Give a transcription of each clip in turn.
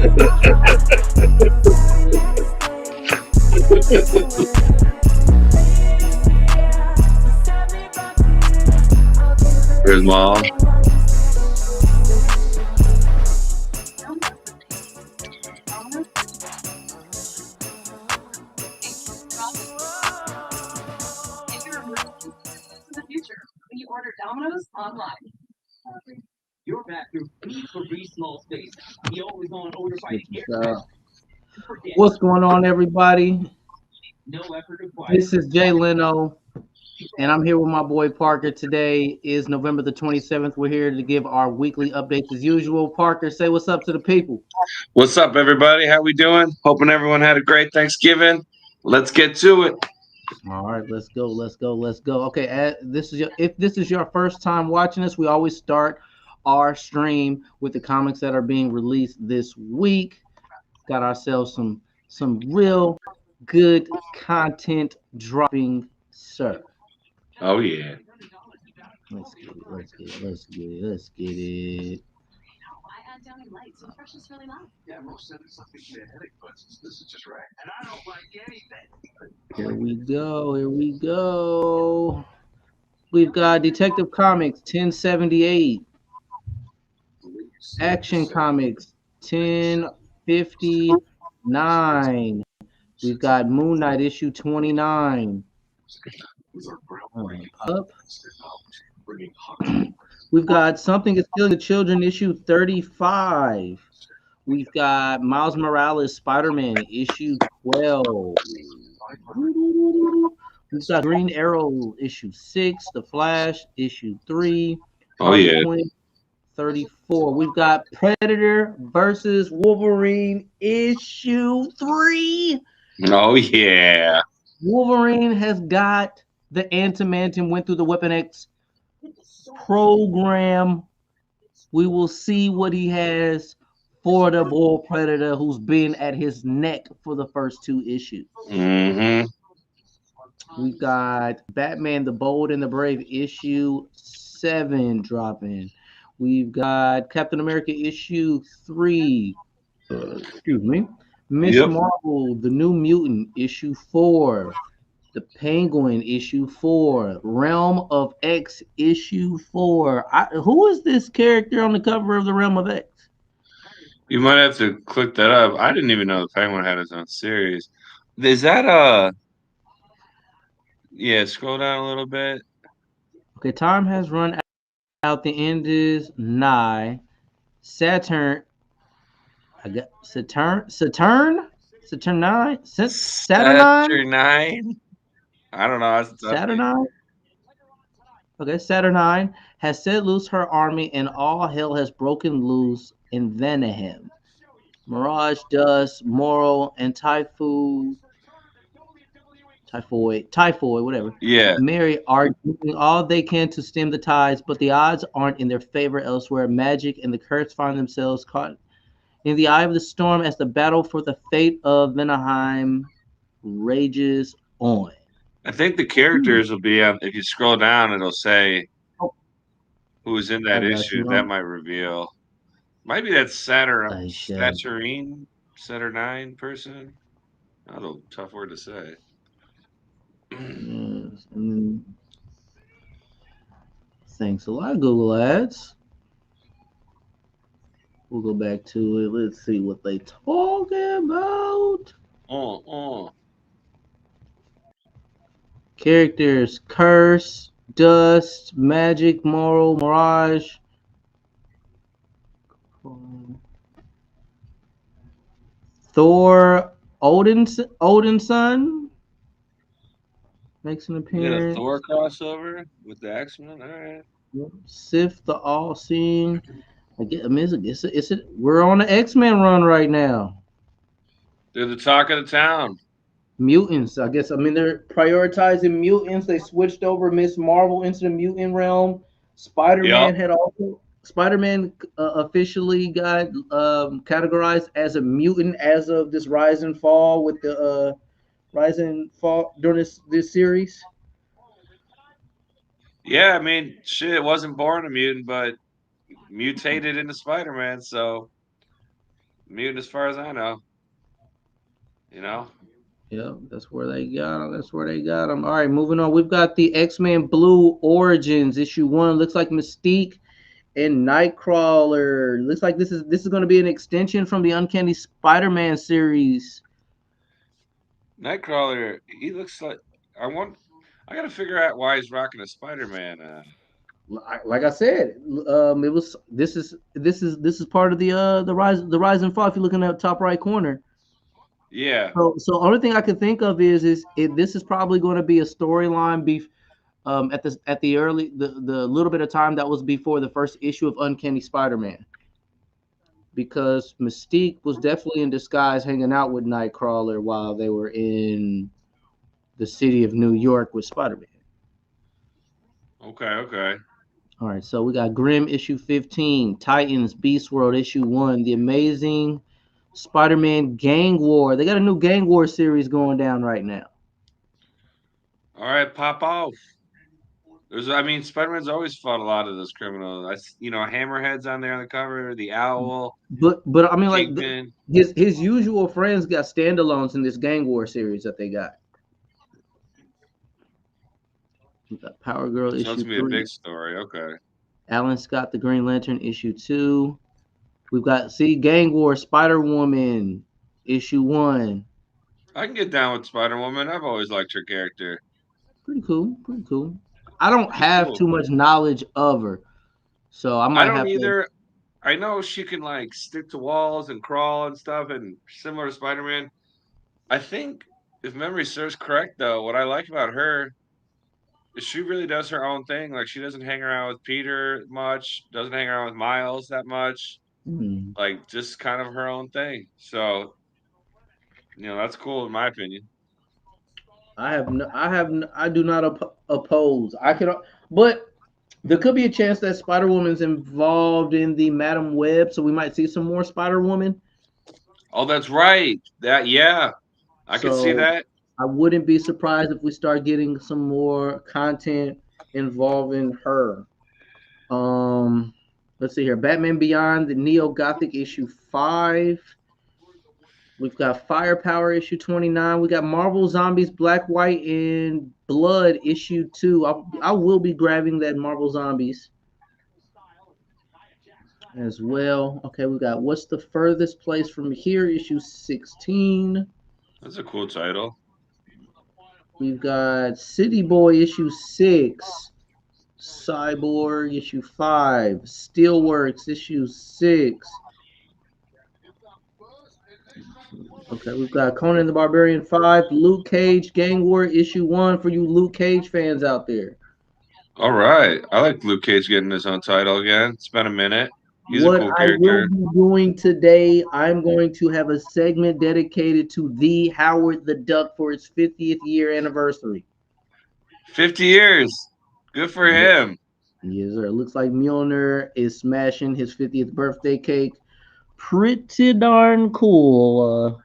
Where's mom? What's going on, everybody? This is Jay Leno, and I'm here with my boy Parker. Today is November the 27th. We're here to give our weekly updates as usual. Parker, say what's up to the people. What's up, everybody? How we doing? Hoping everyone had a great Thanksgiving. Let's get to it. All right, let's go, let's go, let's go. Okay, if this is your first time watching us, we always start our stream with the comics that are being released this week. Got ourselves some real good content dropping, sir. Oh yeah. Let's get it. Let's get it. Let's get it. Let's get it. Here we go. Here we go. We've got Detective Comics 1078, Action Comics 1059. We've got Moon Knight issue 29. Up. We've got Something is Killing the Children issue 35. We've got Miles Morales Spider-Man issue 12. We've got Green Arrow issue 6, The Flash issue 3, Harley Quinn 34. We've got Predator versus Wolverine issue 3. Oh yeah. Wolverine has got the Antimantium, went through the Weapon X program. We will see what he has for the Bull Predator, who's been at his neck for the first 2 issues. Mm-hmm. We've got Batman the Bold and the Brave issue 7 dropping. We've got Captain America issue 3. Excuse me. Miss Marvel, the New Mutant issue 4. The Penguin issue 4. Realm of X issue 4. Who is this character on the cover of the Realm of X? You might have to click that up. I didn't even know the Penguin had his own series. Is that yeah, scroll down a little bit. Okay, time has run out. The end is nigh. Saturn. I got Saturnine. Saturnine. I don't know. Saturnine. Okay, Saturnine has set loose her army, and all hell has broken loose in Vanaheim. Mirage, Dust, Moro, and Typhoid, whatever. Yeah. Mary are doing all they can to stem the tides, but the odds aren't in their favor elsewhere. Magic and the curse find themselves caught in the eye of the storm as the battle for the fate of Vanaheim rages on. I think the characters will be on. If you scroll down, it'll say who's in that issue. That might reveal. Maybe that's Saturnine person. That's a tough word to say. Yes, thanks a lot, Google Ads. We'll go back to it. Let's see what they talking about. Characters: Curse, Dust, Magic, Moral, Mirage. Thor, Odin's son makes an appearance. You got a Thor crossover with the X-Men. All right. Sif the All-Seeing. We're on the X-Men run right now. They're the talk of the town. Mutants, I guess. I mean, they're prioritizing mutants. They switched over Miss Marvel into the mutant realm. Spider-Man officially got categorized as a mutant as of this Rise and Fall with the Rise and Fall during this series. Yeah, I mean, shit, wasn't born a mutant, but mutated into Spider-Man. So Mutant, as far as I know. You know. Yep, that's where they got him. That's where they got him. All right, moving on. We've got the X-Men Blue Origins issue 1. Looks like Mystique and Nightcrawler. Looks like this is going to be an extension from the Uncanny Spider-Man series. Nightcrawler, he looks like I got to figure out why he's rocking a Spider-Man. Like I said, it was this is part of the rise and fall. If you're looking at the top right corner. Yeah. So only thing I could think of is this is probably going to be a storyline at the early the little bit of time that was before the first issue of Uncanny Spider-Man, because Mystique was definitely in disguise hanging out with Nightcrawler while they were in the city of New York with Spider-Man. Okay. All right, so we got Grimm issue 15, Titans Beast World issue 1, The Amazing Spider-Man Gang War. They got a new Gang War series going down right now. All right, pop off. Spider-Man's always fought a lot of those criminals. Hammerhead's on there on the cover, the Owl. But I mean, like his usual friends got standalones in this Gang War series that they got. We got Power Girl issue 3. That's gonna be a big story. Okay. Alan Scott, the Green Lantern issue 2. We've got Gang War, Spider-Woman issue 1. I can get down with Spider-Woman. I've always liked her character. Pretty cool. I don't have too much knowledge of her, so I don't either. I know she can like stick to walls and crawl and stuff, and similar to Spider-Man. I think, if memory serves correct, though, what I like about her is she really does her own thing. Like, she doesn't hang around with Peter much, doesn't hang around with Miles that much. Like, just kind of her own thing. So, that's cool in my opinion. I do not oppose. But there could be a chance that Spider-Woman's involved in the Madam Web, so we might see some more Spider-Woman. Oh, that's right. I can see that. I wouldn't be surprised if we start getting some more content involving her. Let's see here. Batman Beyond, the Neo Gothic issue 5. We've got Firepower issue 29. We got Marvel Zombies Black, White, and Blood issue 2. I will be grabbing that Marvel Zombies as well. Okay, we got What's the Furthest Place from Here issue 16. That's a cool title. We've got City Boy issue 6. Cyborg issue 5. Steelworks issue 6. Okay, we've got Conan the Barbarian 5, Luke Cage Gang War issue 1 for you Luke Cage fans out there. All right. I like Luke Cage getting his own title again. It's been a minute. He's a cool character. What I will be doing today, I'm going to have a segment dedicated to the Howard the Duck for its 50th year anniversary. 50 years. Good for him. Yes, sir. It looks like Mjolnir is smashing his 50th birthday cake. Pretty darn cool.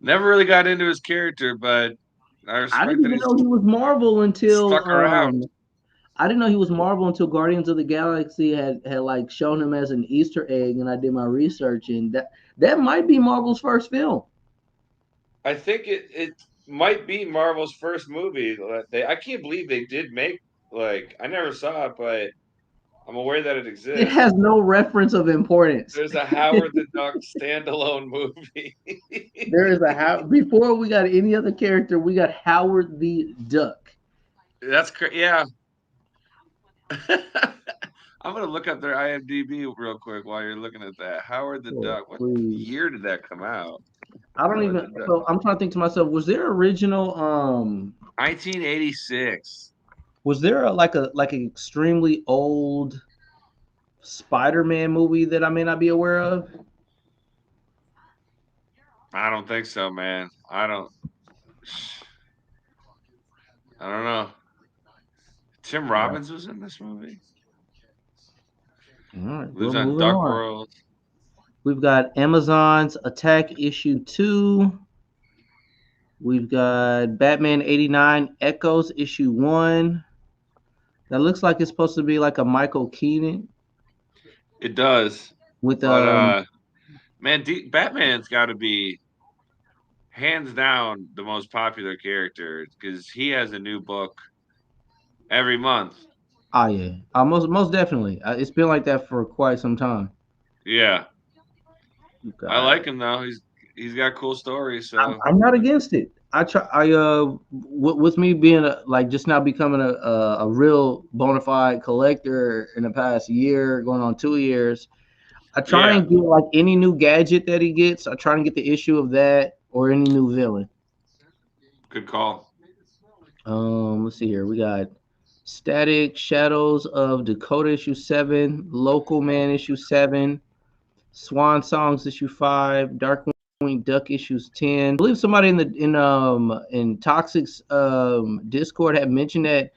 Never really got into his character, but I didn't even know he was Marvel until stuck around. I didn't know he was Marvel until Guardians of the Galaxy had like shown him as an Easter egg, and I did my research, and that might be Marvel's first film. I think it might be Marvel's first movie. I can't believe they did make, I never saw it, but I'm aware that it exists. It has no reference of importance. There's a Howard the Duck standalone movie. There is before we got any other character, we got Howard the Duck. That's yeah. I'm gonna look up their IMDb real quick while you're looking at that. Howard the Duck. What year did that come out? I don't even. So I'm trying to think to myself. Was there original? 1986. Was there an extremely old Spider-Man movie that I may not be aware of? I don't think so, man. I don't know. Tim Robbins was in this movie. All right, lives on Duck World. We've got Amazon's Attack issue 2. We've got Batman 89 Echoes issue 1. That looks like it's supposed to be like a Michael Keaton. It does. With Man, Batman's got to be hands down the most popular character because he has a new book every month. Oh yeah, most definitely. It's been like that for quite some time. Yeah, I like God. him though. He's got cool stories. So I'm not against it. I try. With me being like just now becoming a real bona fide collector in the past year, going on 2 years. I try yeah, and get like any new gadget that he gets. I try and get the issue of that or any new villain. good call. Let's see here. We got Static Shadows of Dakota issue 7, Local Man issue 7, Swan Songs issue 5, Darkwing Duck issues 10. I believe somebody in Toxic's Discord had mentioned that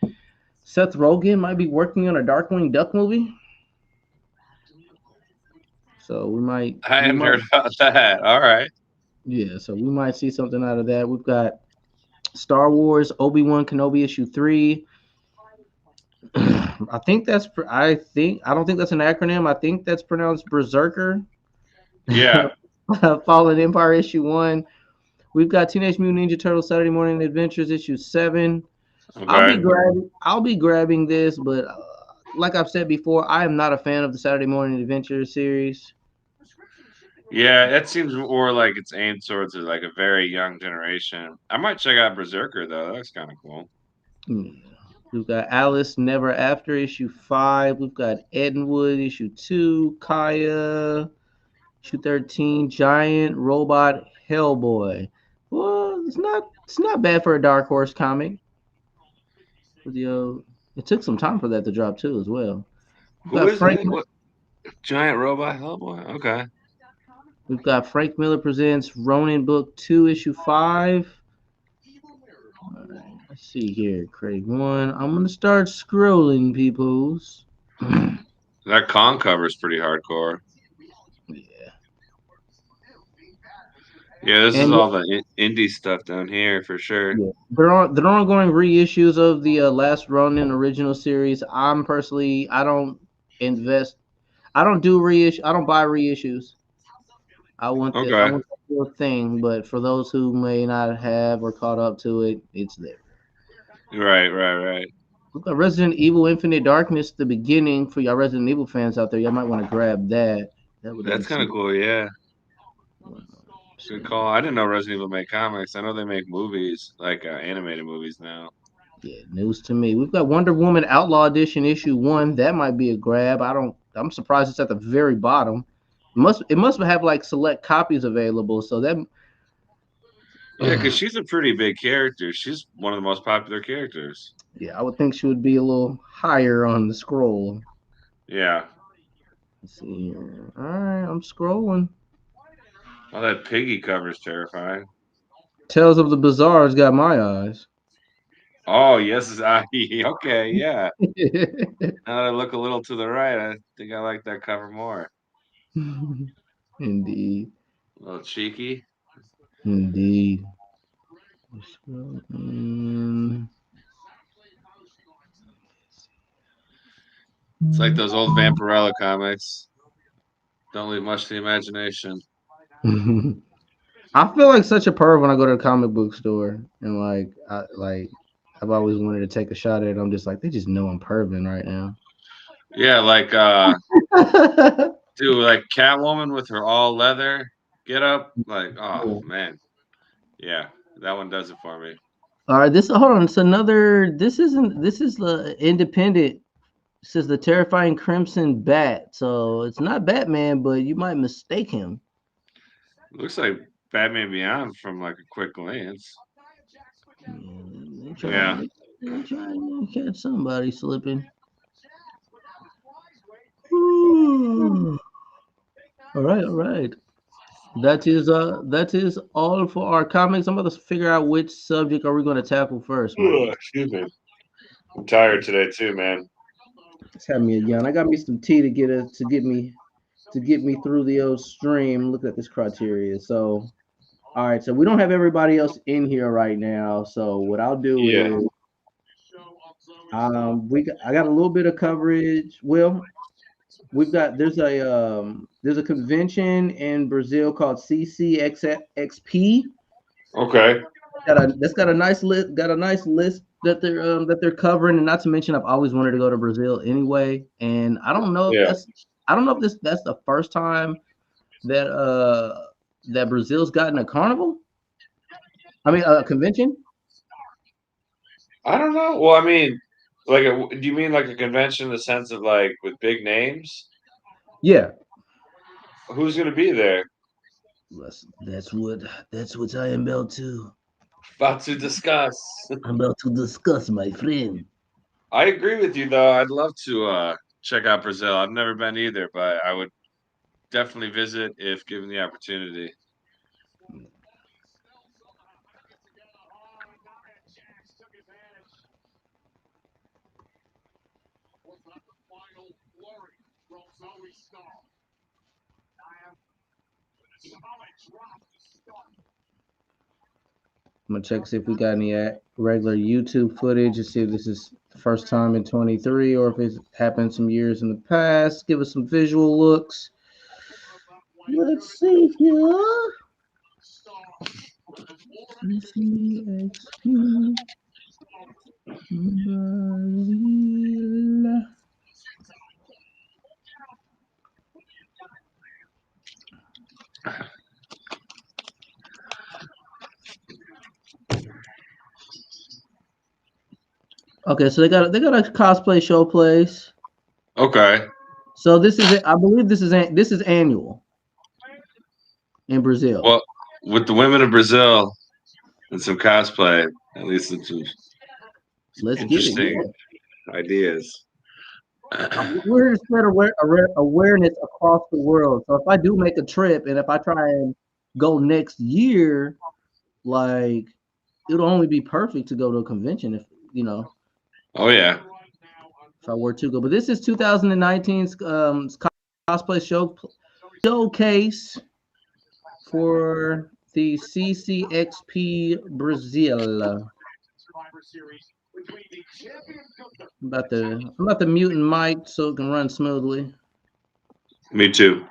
Seth Rogen might be working on a Darkwing Duck movie. So I we hadn't might heard about that. All right. yeah, so we might see something out of that. We've got Star Wars Obi-Wan Kenobi issue 3. I think that's I don't think that's an acronym. I think that's pronounced Berserker. Yeah. Fallen Empire issue 1. We've got Teenage Mutant Ninja Turtles Saturday Morning Adventures issue 7. Okay. I'll be grabbing this, but like I've said before, I am not a fan of the Saturday Morning Adventure series. Yeah, that seems more like it's aimed towards like a very young generation. I might check out Berserker though. That's kind of cool. Yeah. We've got Alice Never After issue 5. We've got Edenwood issue 2. Kaya issue 13. Giant Robot Hellboy. Well, it's not bad for a Dark Horse comic. It took some time for that to drop too, as well. We've Who got is it? What giant robot Hellboy? Okay. We've got Frank Miller presents Ronin Book 2 issue 5. All right, let's see here, Craig 1. I'm gonna start scrolling, peoples. That con cover is pretty hardcore. Yeah. Yeah, this is And all the indie stuff down here for sure. yeah, they're ongoing reissues of the last Ronin original series. I don't invest. I don't do reissue. I don't buy reissues. I Okay. want the real thing. But for those who may not have or caught up to it, it's there. Right. We've got Resident Evil Infinite Darkness, the beginning for y'all Resident Evil fans out there. Y'all might want to grab that. That would That's be kind of some. cool. Yeah. Good call. I didn't know Resident Evil made comics. I know they make movies, like animated movies now. Yeah, news to me. We've got Wonder Woman Outlaw Edition issue 1. That might be a grab. I'm surprised it's at the very bottom. It must have like select copies available. So that Yeah, because she's a pretty big character. She's one of the most popular characters. yeah, I would think she would be a little higher on the scroll. Yeah. Let's see here. All right, I'm scrolling. Oh, that piggy cover is terrifying. Tales of the Bazaar's got my eyes. Oh, yes. Okay, yeah. Now that I look a little to the right, I think I like that cover more. Indeed. A little cheeky. Indeed. It's like those old Vampirella comics. Don't leave much to the imagination. I feel like such a perv when I go to the comic book store and I've always wanted to take a shot at it. I'm just like they just know I'm perving right now. Yeah, like dude, like Catwoman with her all leather get up. Like, oh man. Yeah, that one does it for me. All right, this hold on. It's another. This is the independent. This is the Terrifying Crimson Bat. So it's not Batman, but you might mistake him. Looks like Batman Beyond from like a quick glance. Yeah. They trying to catch somebody slipping. All right. That is all for our comics. I'm going to figure out which subject are we going to tackle first. Excuse me. I'm tired today too, man. Let's have me a yawn. I got me some tea to get me through the old stream. Look at this criteria. So, all right. So we don't have everybody else in here right now. So what I'll do is, I got a little bit of coverage. Well, We've got there's a convention in Brazil called CCXXP. Okay. That's got a nice list. Got a nice list that they're covering, and not to mention, I've always wanted to go to Brazil anyway. And Yeah. I don't know if that's the first time that Brazil's gotten a carnival. I mean, a convention. I don't know. Well, I mean, do you mean like a convention in the sense of like with big names? Yeah, Who's going to be there? that's what I am About to discuss. about to discuss, my friend. I agree with you, though. I'd love to check out Brazil. I've never been either, but I would definitely visit if given the opportunity. I'm gonna check see if we got any regular YouTube footage and see if this is the first time in 23 or if it's happened some years in the past. Give us some visual looks. Let's see here. CCXP Brazil. Okay, so they got a cosplay show place. Okay. So this is I believe this is annual in Brazil. Well, with the women of Brazil and some cosplay, at least it's some Let's get it. interesting Yeah. ideas. We're here to spread awareness across the world. So if I do make a trip and if I try and go next year, like it'll only be perfect to go to a convention if Oh yeah. if I were to go. But this is 2019's cosplay showcase for the CCXP Brazil. I'm about to mute mic so it can run smoothly. Me too.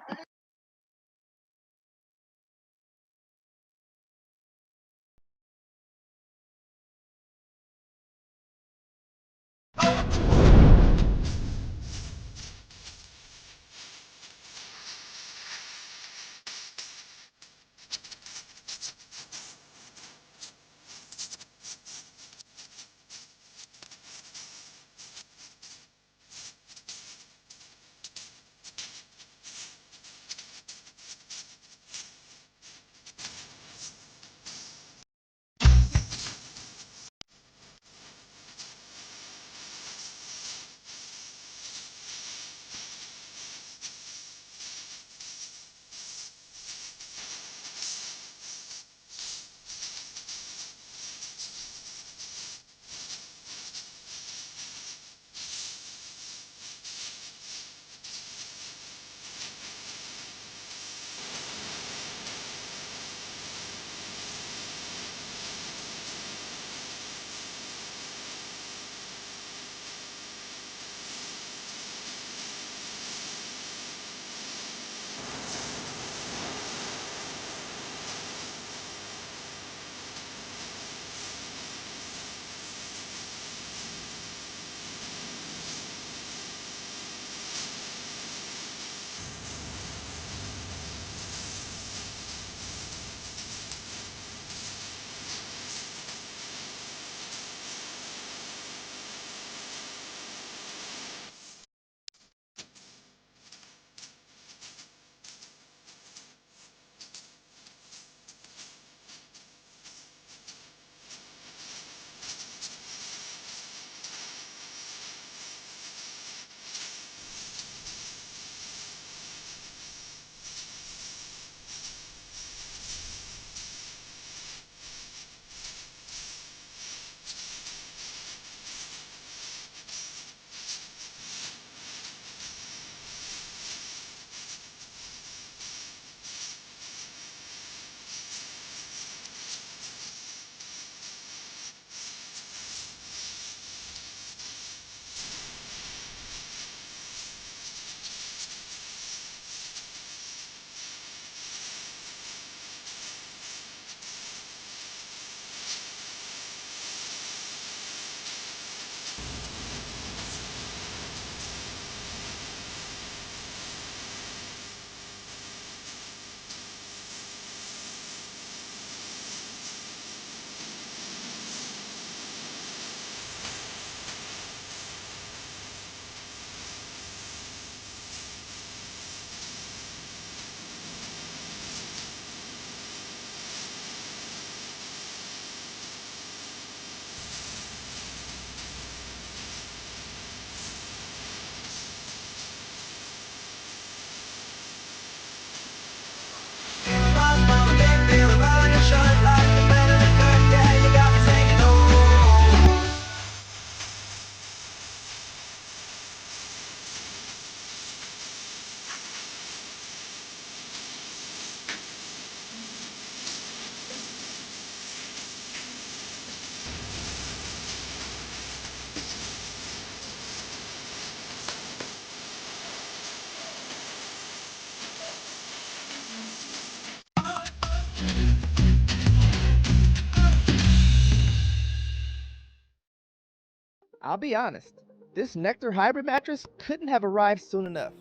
I'll be honest, this Nectar hybrid mattress couldn't have arrived soon enough.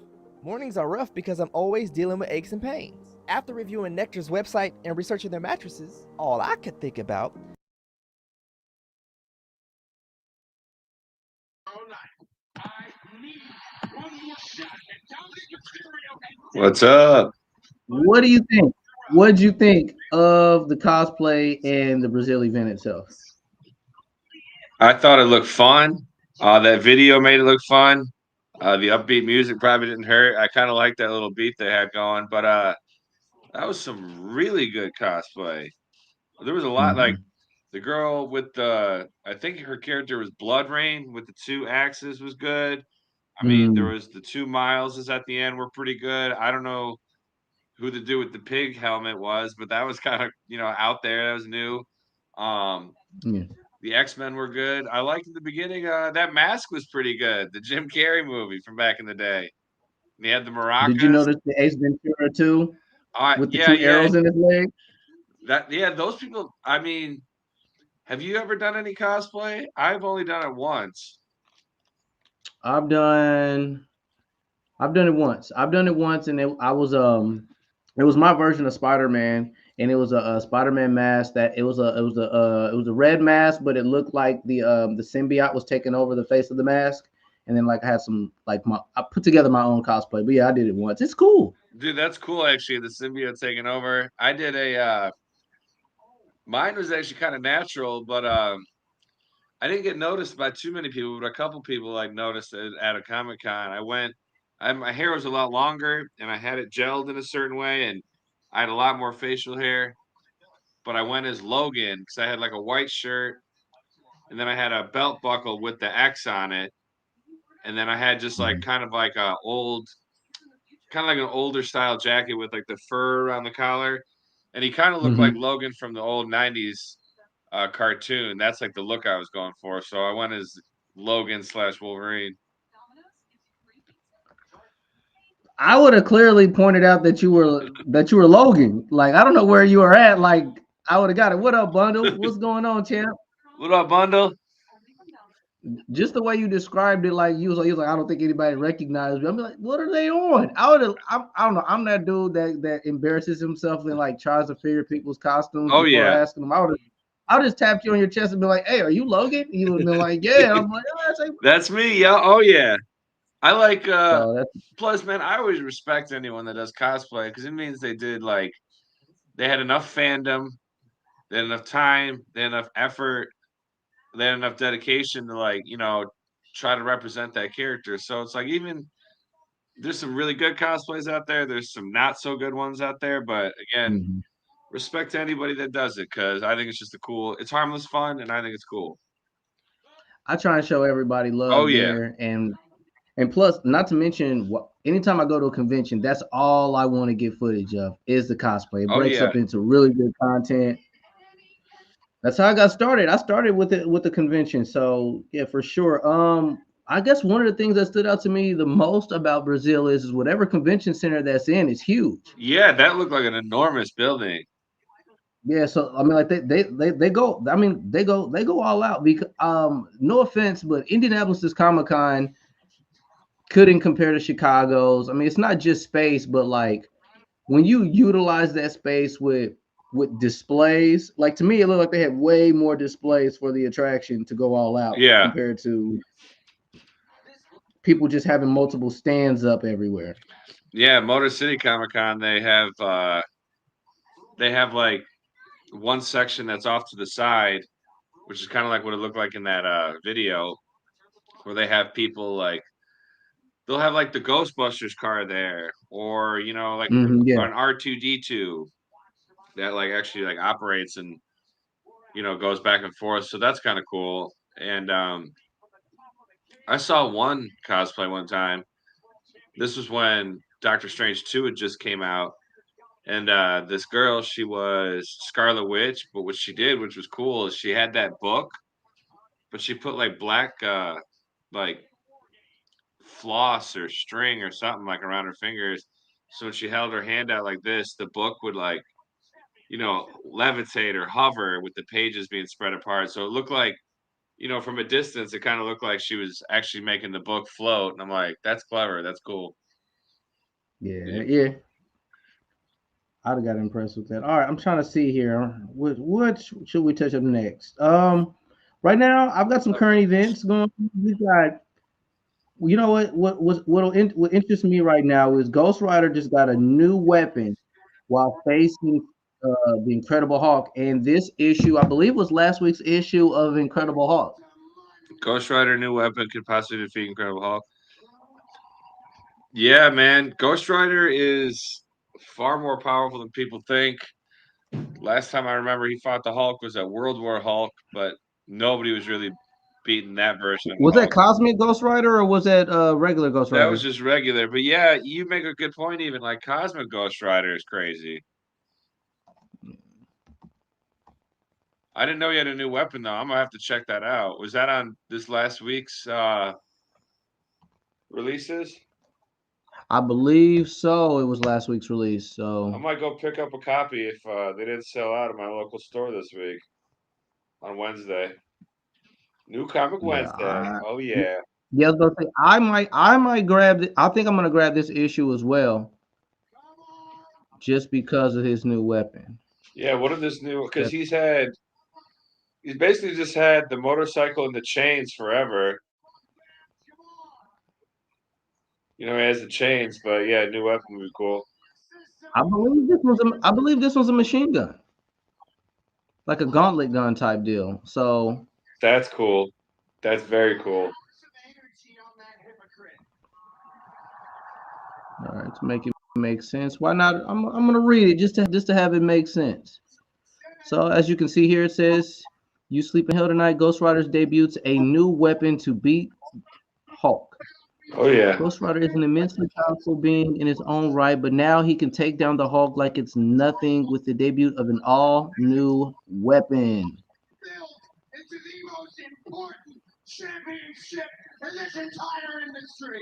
Mornings are rough because I'm always dealing with aches and pains. After reviewing Nectar's website and researching their mattresses, all I could think about. What's up? What do you think? What did you think of the cosplay and the Brazil event itself? I thought it looked fun. That video made it look fun. The upbeat music probably didn't hurt. I kind of liked that little beat they had going, but that was some really good cosplay. There was a lot like the girl with the I think her character was Blood Rain with the two axes was good. I mean, there was the 2 Mileses at the end were pretty good. I don't know who the dude with the pig helmet was, but that was kind of, out there. That was new. Yeah. The X-Men were good. I liked in the beginning, that mask was pretty good. The Jim Carrey movie from back in the day. And he had the maracas. Did you notice the Ace Ventura too? With the Yeah, two arrows in his leg? Those people, I mean, have you ever done any cosplay? I've only done it once. I've done it once. And it was my version of Spider-Man, and it was a Spider-Man mask that it was a red mask, but it looked like the symbiote was taking over the face of the mask. And then like I had some I put together my own cosplay. But yeah, I did it once. It's cool. Dude, that's cool actually. The symbiote taking over. I did mine was actually kind of natural, but I didn't get noticed by too many people, but a couple people like noticed it at a Comic-Con. My hair was a lot longer and I had it gelled in a certain way and I had a lot more facial hair, but I went as Logan because I had like a white shirt and then I had a belt buckle with the X on it. And then I had just like kind of like an older style jacket with like the fur around the collar. And he kind of looked like Logan from the old 90s cartoon. That's like the look I was going for. So I went as Logan/Wolverine. I would have clearly pointed out that you were Logan. Like I don't know where you were at. Like I would have got it. What up, Bundle? What's going on, champ? What up, Bundle? Just the way you described it, like you was like, I don't think anybody recognized me. I'm like, what are they on? I don't know. I'm that dude that embarrasses himself and like tries to figure people's costumes before asking them. I would just tap you on your chest and be like, hey, are you Logan? You would have been like, yeah. I'm like, oh, that's me. Yeah. Oh yeah. I like plus man, I always respect anyone that does cosplay because it means they had enough fandom, they had enough time, they had enough effort, they had enough dedication to try to represent that character. So it's like even there's some really good cosplays out there. There's some not so good ones out there, but again, respect to anybody that does it because I think it's just it's harmless fun, and I think it's cool. I try and show everybody love there, and plus, not to mention, anytime I go to a convention, that's all I want to get footage of is the cosplay. It breaks up into really good content. That's how I got started. I started with the convention, so yeah, for sure. I guess one of the things that stood out to me the most about Brazil is whatever convention center that's in is huge. Yeah, that looked like an enormous building. Yeah, so I mean, like they go. I mean, they go all out because no offense, but Indianapolis's Comic-Con couldn't compare to Chicago's. I mean, it's not just space, but like when you utilize that space with displays, like to me, it looked like they had way more displays for the attraction to go all out compared to people just having multiple stands up everywhere. Yeah, Motor City Comic-Con, they have like one section that's off to the side, which is kind of like what it looked like in that video, where they have people like they'll have like the Ghostbusters car there, or like an R2D2 that like actually like operates and goes back and forth. So that's kind of cool. And I saw one cosplay one time. This was when Doctor Strange 2 had just came out. And this girl, she was Scarlet Witch, but what she did, which was cool, is she had that book, but she put like black like floss or string or something like around her fingers. So when she held her hand out like this, the book would like levitate or hover with the pages being spread apart. So it looked like, from a distance, it kind of looked like she was actually making the book float. And I'm like, that's clever. That's cool. Yeah. I'd have got impressed with that. All right, I'm trying to see here. What should we touch up next? Right now I've got some current events going. We got, what interests me right now is Ghost Rider just got a new weapon while facing the Incredible Hulk, and this issue, I believe, was last week's issue of Incredible Hulk. Ghost Rider new weapon could possibly defeat Incredible Hulk. Yeah, man, Ghost Rider is far more powerful than people think. Last time I remember he fought the Hulk was at World War Hulk, but nobody was really beating that version of the Was Hulk. that Cosmic Ghost Rider or was that regular Ghost Rider? That was just regular. But yeah, you make a good point. Even like Cosmic Ghost Rider is crazy. I didn't know he had a new weapon though. I'm gonna have to check that out. Was that on this last week's releases? I believe so. It was last week's release. So I might go pick up a copy if they didn't sell out at my local store this week on Wednesday. New Comic Wednesday. Oh yeah. Yeah, I was about to say I might grab it. I think I'm gonna grab this issue as well, just because of his new weapon. Yeah, what are this new? Because he's basically just had the motorcycle and the chains forever. He has the chains, but yeah, new weapon would be cool. I believe this was a machine gun, like a gauntlet gun type deal. So that's cool. That's very cool. All right, to make it make sense, why not? I'm gonna read it just to have it make sense. So as you can see here, it says, "You sleep in hell tonight. Ghost Rider's debuts a new weapon to beat Hulk." Oh yeah. Ghost Rider is an immensely powerful being in his own right, but now he can take down the Hulk like it's nothing with the debut of an all-new weapon. It's the most important championship in this entire industry.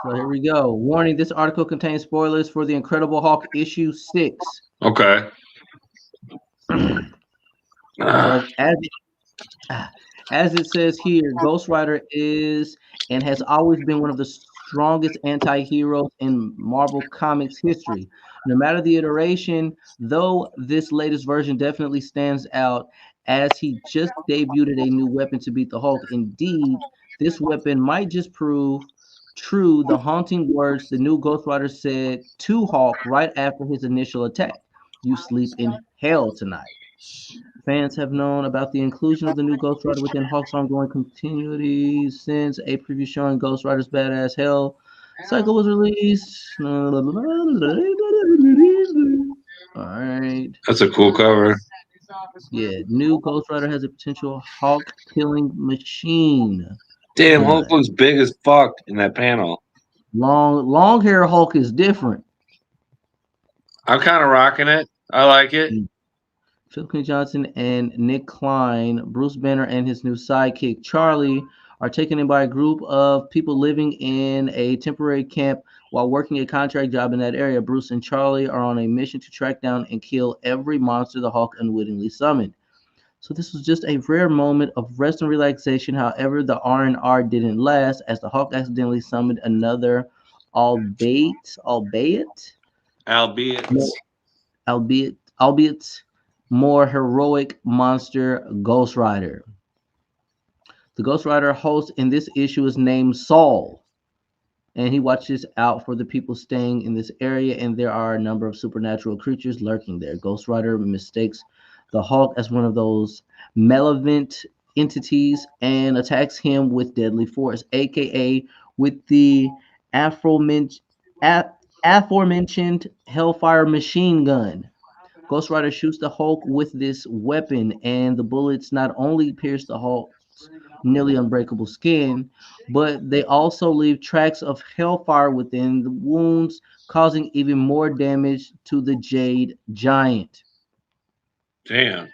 So here we go. Warning, this article contains spoilers for The Incredible Hulk issue 6. Okay. So as it says here, Ghost Rider is and has always been one of the strongest anti-heroes in Marvel Comics history. No matter the iteration, though this latest version definitely stands out as he just debuted a new weapon to beat the Hulk. Indeed, this weapon might just prove true the haunting words the new Ghost Rider said to Hulk right after his initial attack. "You sleep in hell tonight." Fans have known about the inclusion of the new Ghost Rider within Hulk's ongoing continuity since a preview showing Ghost Rider's Badass Hell cycle was released. All right. That's a cool cover. Yeah, new Ghost Rider has a potential Hulk killing machine. Damn, Hulk looks big as fuck in that panel. Long hair Hulk is different. I'm kind of rocking it. I like it. Philip K. Johnson and Nick Klein, Bruce Banner and his new sidekick Charlie are taken in by a group of people living in a temporary camp while working a contract job in that area. Bruce and Charlie are on a mission to track down and kill every monster the Hulk unwittingly summoned. So this was just a rare moment of rest and relaxation. However, the R&R didn't last as the Hulk accidentally summoned another, albeit more heroic monster, Ghost Rider. The Ghost Rider host in this issue is named Saul, and he watches out for the people staying in this area, and there are a number of supernatural creatures lurking there. Ghost Rider mistakes the Hulk as one of those malevolent entities and attacks him with deadly force, aka with the aforementioned Hellfire machine gun. Ghost Rider shoots the Hulk with this weapon, and the bullets not only pierce the Hulk's nearly unbreakable skin, but they also leave tracks of hellfire within the wounds, causing even more damage to the Jade Giant. Damn.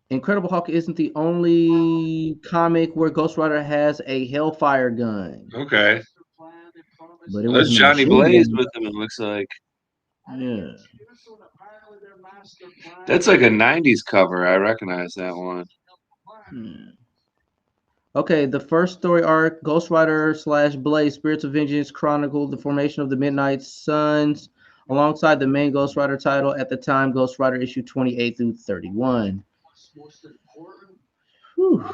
Incredible Hulk isn't the only comic where Ghost Rider has a hellfire gun. Okay. But it was Johnny Blaze with him, it looks like. Yeah. That's like a 90s cover. I recognize that one. Okay, the first story arc, Ghost Rider / Blaze, Spirits of Vengeance, chronicled the formation of the Midnight Suns alongside the main Ghost Rider title at the time, Ghost Rider issue 28 through 31. Whew.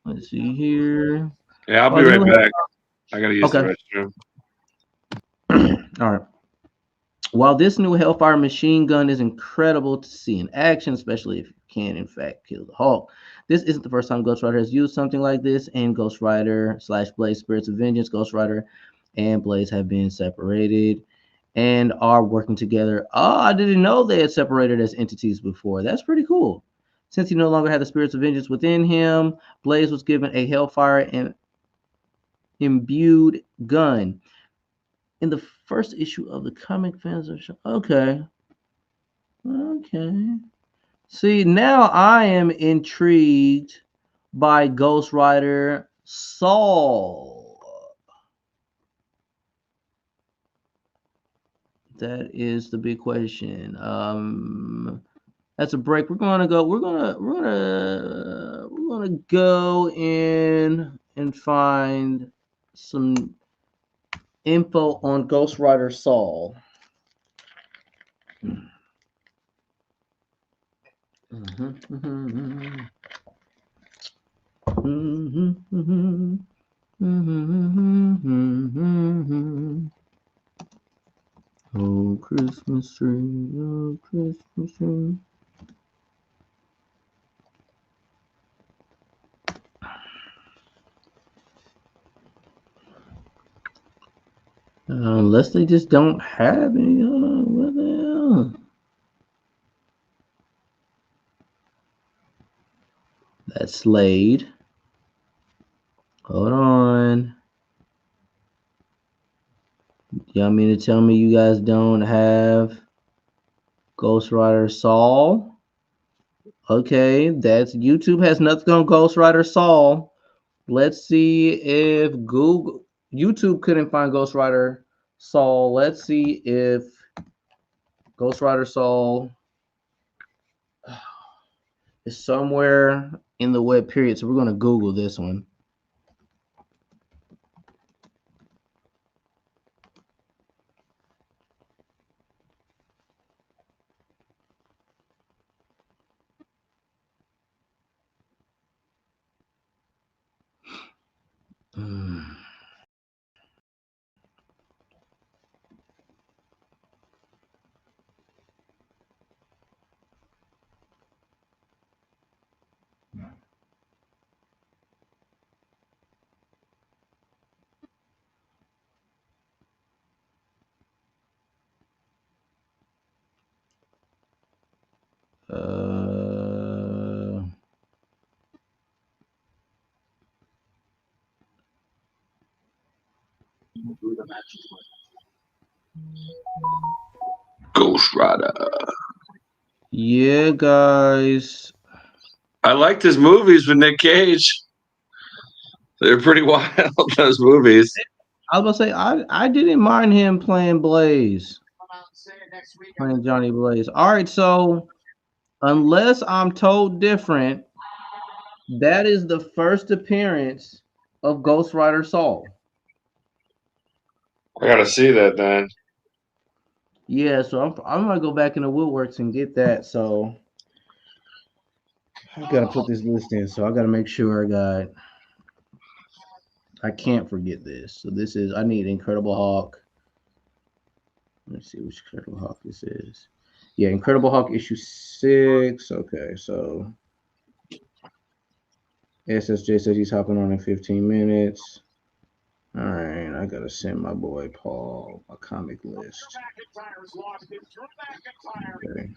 Let's see here. Yeah, I'll be right back. I gotta use the restroom. All right. While this new Hellfire machine gun is incredible to see in action, especially if you can, in fact, kill the Hulk, this isn't the first time Ghost Rider has used something like this. In Ghost Rider / Blaze Spirits of Vengeance, Ghost Rider and Blaze have been separated and are working together. Oh, I didn't know they had separated as entities before. That's pretty cool. Since he no longer had the Spirits of Vengeance within him, Blaze was given a Hellfire and imbued gun. In the first issue of the comic fans are okay. See, now I am intrigued by Ghost Rider Saul. That is the big question. That's a break. We're gonna go in and find some info on Ghost Rider Saul. Oh, Christmas tree, oh, Christmas tree. Unless they just don't have any. What the hell? That's Slade. Hold on. Y'all mean to tell me you guys don't have Ghost Rider Saul? Okay, that's YouTube has nothing on Ghost Rider Saul. Let's see if YouTube couldn't find Ghost Rider Saul. Let's see if Ghost Rider Saul is somewhere in the web period. So we're going to Google this one. Ghost Rider. Yeah, guys. I liked his movies with Nick Cage. They're pretty wild, those movies. I was gonna say I didn't mind him playing Blaze. Playing Johnny Blaze. All right, so unless I'm told different, that is the first appearance of Ghost Rider Saul. I gotta see that then. Yeah, so I'm gonna go back into Woodworks and get that. So I gotta put this list in. So I gotta make sure I can't forget this. So this is I need Incredible Hulk. Let's see which Incredible Hulk this is. Yeah, Incredible Hulk issue 6. Okay, so SSJ says he's hopping on in 15 minutes. All right, I gotta send my boy Paul a comic list. Okay.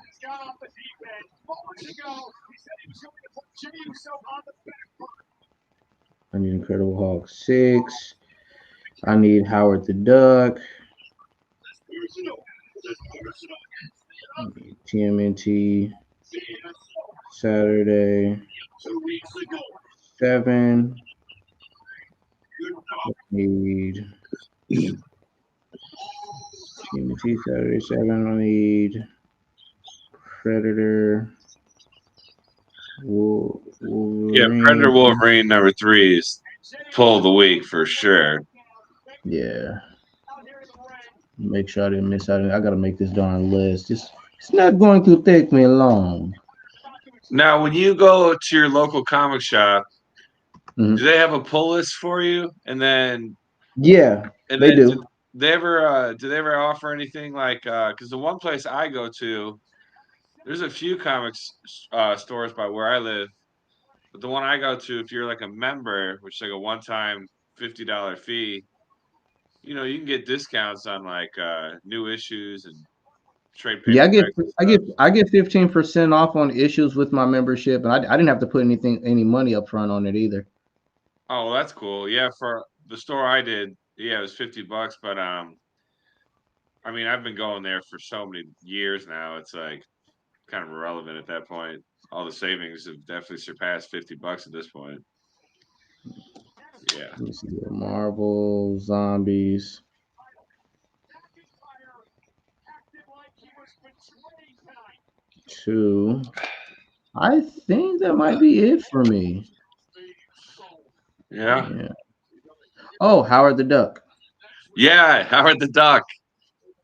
I need Incredible Hulk 6. I need Howard the Duck. TMNT Saturday 7. Need TMT Saturday 7. I need Predator. Wolverine. Yeah, Predator Wolverine number 3 is pull of the week for sure. Yeah. Make sure I didn't miss out. I gotta make this darn list. It's not going to take me long. Now, when you go to your local comic shop, Mm-hmm. do they have a pull list for you? And then they do. do they ever offer anything like because the one place I go to, there's a few comics stores by where I live, but the one I go to, if you're like a member, which is like a one-time $50 fee, you can get discounts on like new issues and trade paperbacks. Yeah, I get 15% off on issues with my membership, and I didn't have to put any money up front on it either. Oh, well, that's cool. Yeah, for the store I did, it was $50, but I mean, I've been going there for so many years now. It's like kind of irrelevant at that point. All the savings have definitely surpassed $50 at this point. Yeah. Let me see here. Marvel Zombies. Two. I think that might be it for me. Yeah. Oh, Howard the Duck. Yeah, Howard the Duck.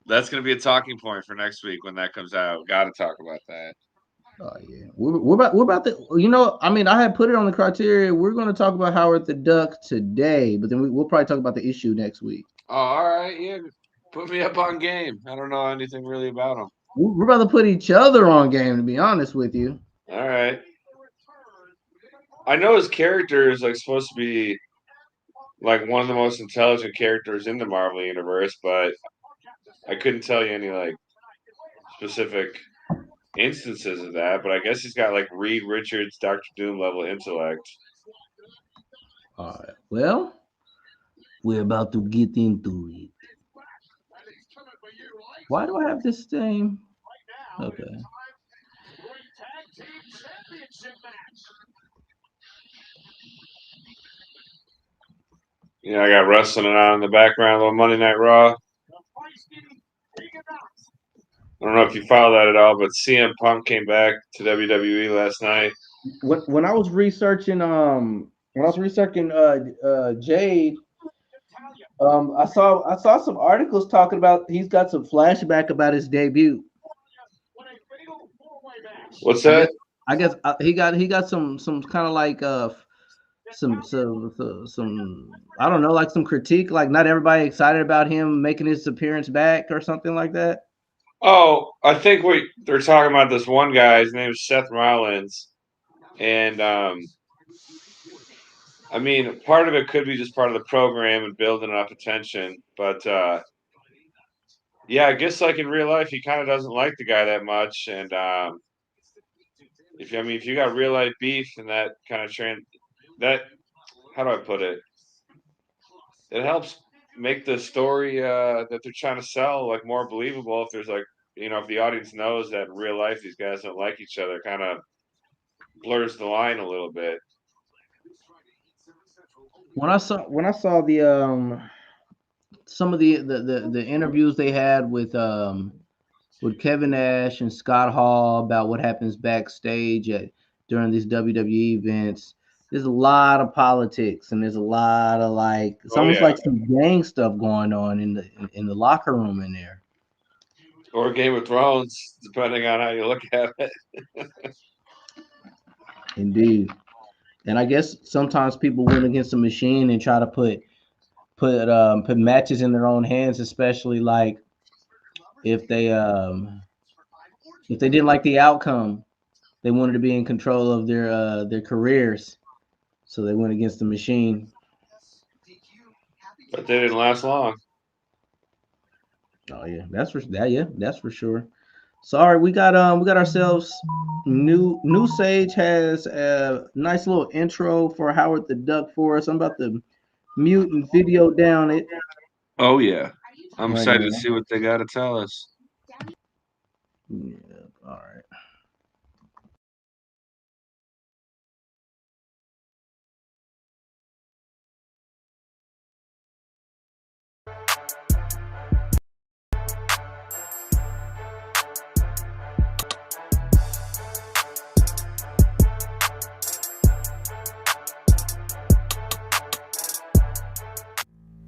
That's going to be a talking point for next week when that comes out. Got to talk about that. Oh yeah, we're about the. I mean, I had put it on the criteria. We're going to talk about Howard the Duck today, but then we'll probably talk about the issue next week. Oh, all right. Yeah, put me up on game. I don't know anything really about him. We're about to put each other on game, to be honest with you. All right. I know his character is like supposed to be like one of the most intelligent characters in the Marvel universe, but I couldn't tell you any like specific instances of that. But I guess he's got like Reed Richards, Dr. Doom level intellect. All right. Well, we're about to get into it. Why do I have this thing? Okay. I got wrestling on in the background on Monday Night Raw. I don't know if you follow that at all, but CM Punk came back to WWE last night. When I was researching Jade, I saw some articles talking about he's got some flashback about his debut. What's that? I guess he got some kind of like some I don't know, like some critique, like not everybody excited about him making his appearance back or something like that. Oh, I think they're talking about this one guy. His name is Seth Rollins, and I mean, part of it could be just part of the program and building up attention, but yeah, I guess like in real life, he kind of doesn't like the guy that much, and if you got real life beef and that kind of how do I put it? It helps make the story that they're trying to sell like more believable. If there's like if the audience knows that in real life these guys don't like each other, kind of blurs the line a little bit. When I saw the some of the interviews they had with Kevin Nash and Scott Hall about what happens backstage during these WWE events, there's a lot of politics and there's a lot of like it's almost like some gang stuff going on in the locker room in there. Or Game of Thrones, depending on how you look at it. Indeed. And I guess sometimes people win against the machine and try to put matches in their own hands, especially like if they didn't like the outcome, they wanted to be in control of their careers, so they went against the machine. But they didn't last long. Oh yeah, that's for sure. Sorry, we got ourselves new Sage has a nice little intro for Howard the Duck for us. I'm about to mute and video down it. Oh yeah, I'm excited to see what they got to tell us. Yeah, all right.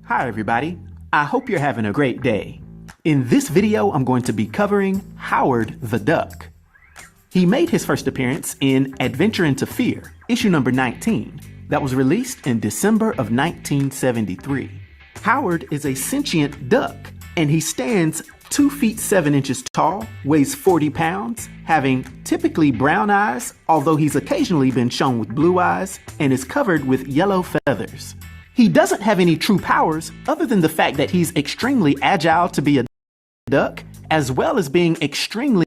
Hi everybody, I hope you're having a great day. In this video, I'm going to be covering Howard the Duck. He made his first appearance in Adventure into Fear, issue number 19, that was released in December of 1973. Howard is a sentient duck, and he stands 2 feet 7 inches tall, weighs 40 pounds, having typically brown eyes, although he's occasionally been shown with blue eyes, and is covered with yellow feathers. He doesn't have any true powers other than the fact that he's extremely agile to be a duck, as well as being extremely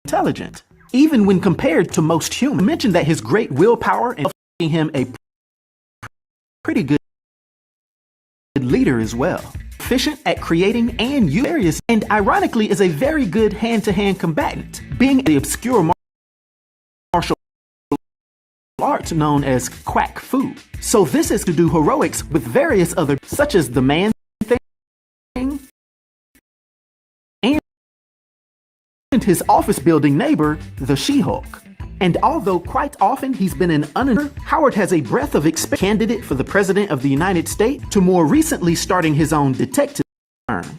intelligent, even when compared to most humans. I mentioned that his great willpower and making him a pretty good leader as well. Efficient at creating and using various, and ironically is a very good hand-to-hand combatant, being the obscure martial art known as quack fu. So this is to do heroics with various other, such as the Man Thing and his office building neighbor, the She-Hulk. And although quite often he's been an Howard has a breadth of experience, candidate for the President of the United States, to more recently starting his own detective firm.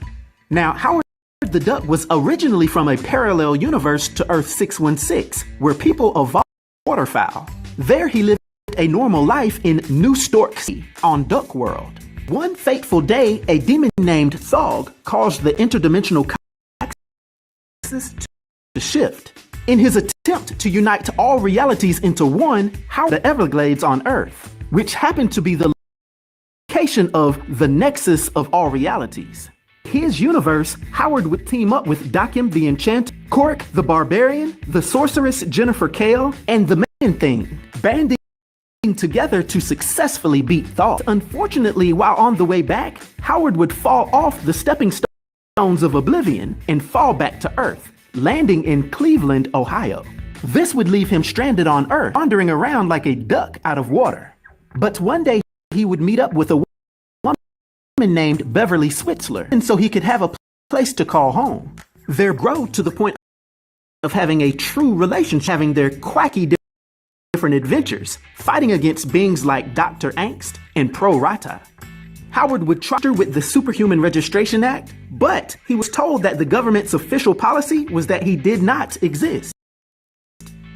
Now, Howard the Duck was originally from a parallel universe to Earth 616, where people evolved waterfowl. There he lived a normal life in New Stork Sea on Duck World. One fateful day, a demon named Thog caused the interdimensional axis to shift. In his attempt to unite all realities into one, Howard the Everglades on Earth, which happened to be the location of the nexus of all realities. His universe, Howard would team up with Dakim the Enchanter, Korik the Barbarian, the Sorceress Jennifer Kale, and the Man Thing, banding together to successfully beat Thog. Unfortunately, while on the way back, Howard would fall off the stepping stones of oblivion and fall back to Earth, landing in Cleveland, Ohio. This would leave him stranded on Earth, wandering around like a duck out of water. But one day he would meet up with a woman named Beverly Switzler, and so he could have a place to call home. Their growth to the point of having a true relationship, having their quacky different adventures, fighting against beings like Dr. Angst and Pro Rata. Howard would try with the Superhuman Registration Act, but he was told that the government's official policy was that he did not exist,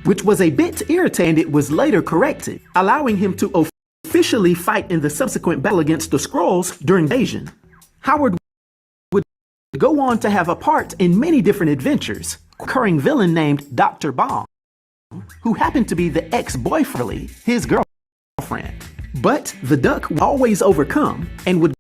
which was a bit irritating, and it was later corrected, allowing him to officially fight in the subsequent battle against the Skrulls during invasion. Howard would go on to have a part in many different adventures, recurring villain named Dr. Bomb, who happened to be the ex-boyfriend, his girlfriend. But the Duck would always overcome and would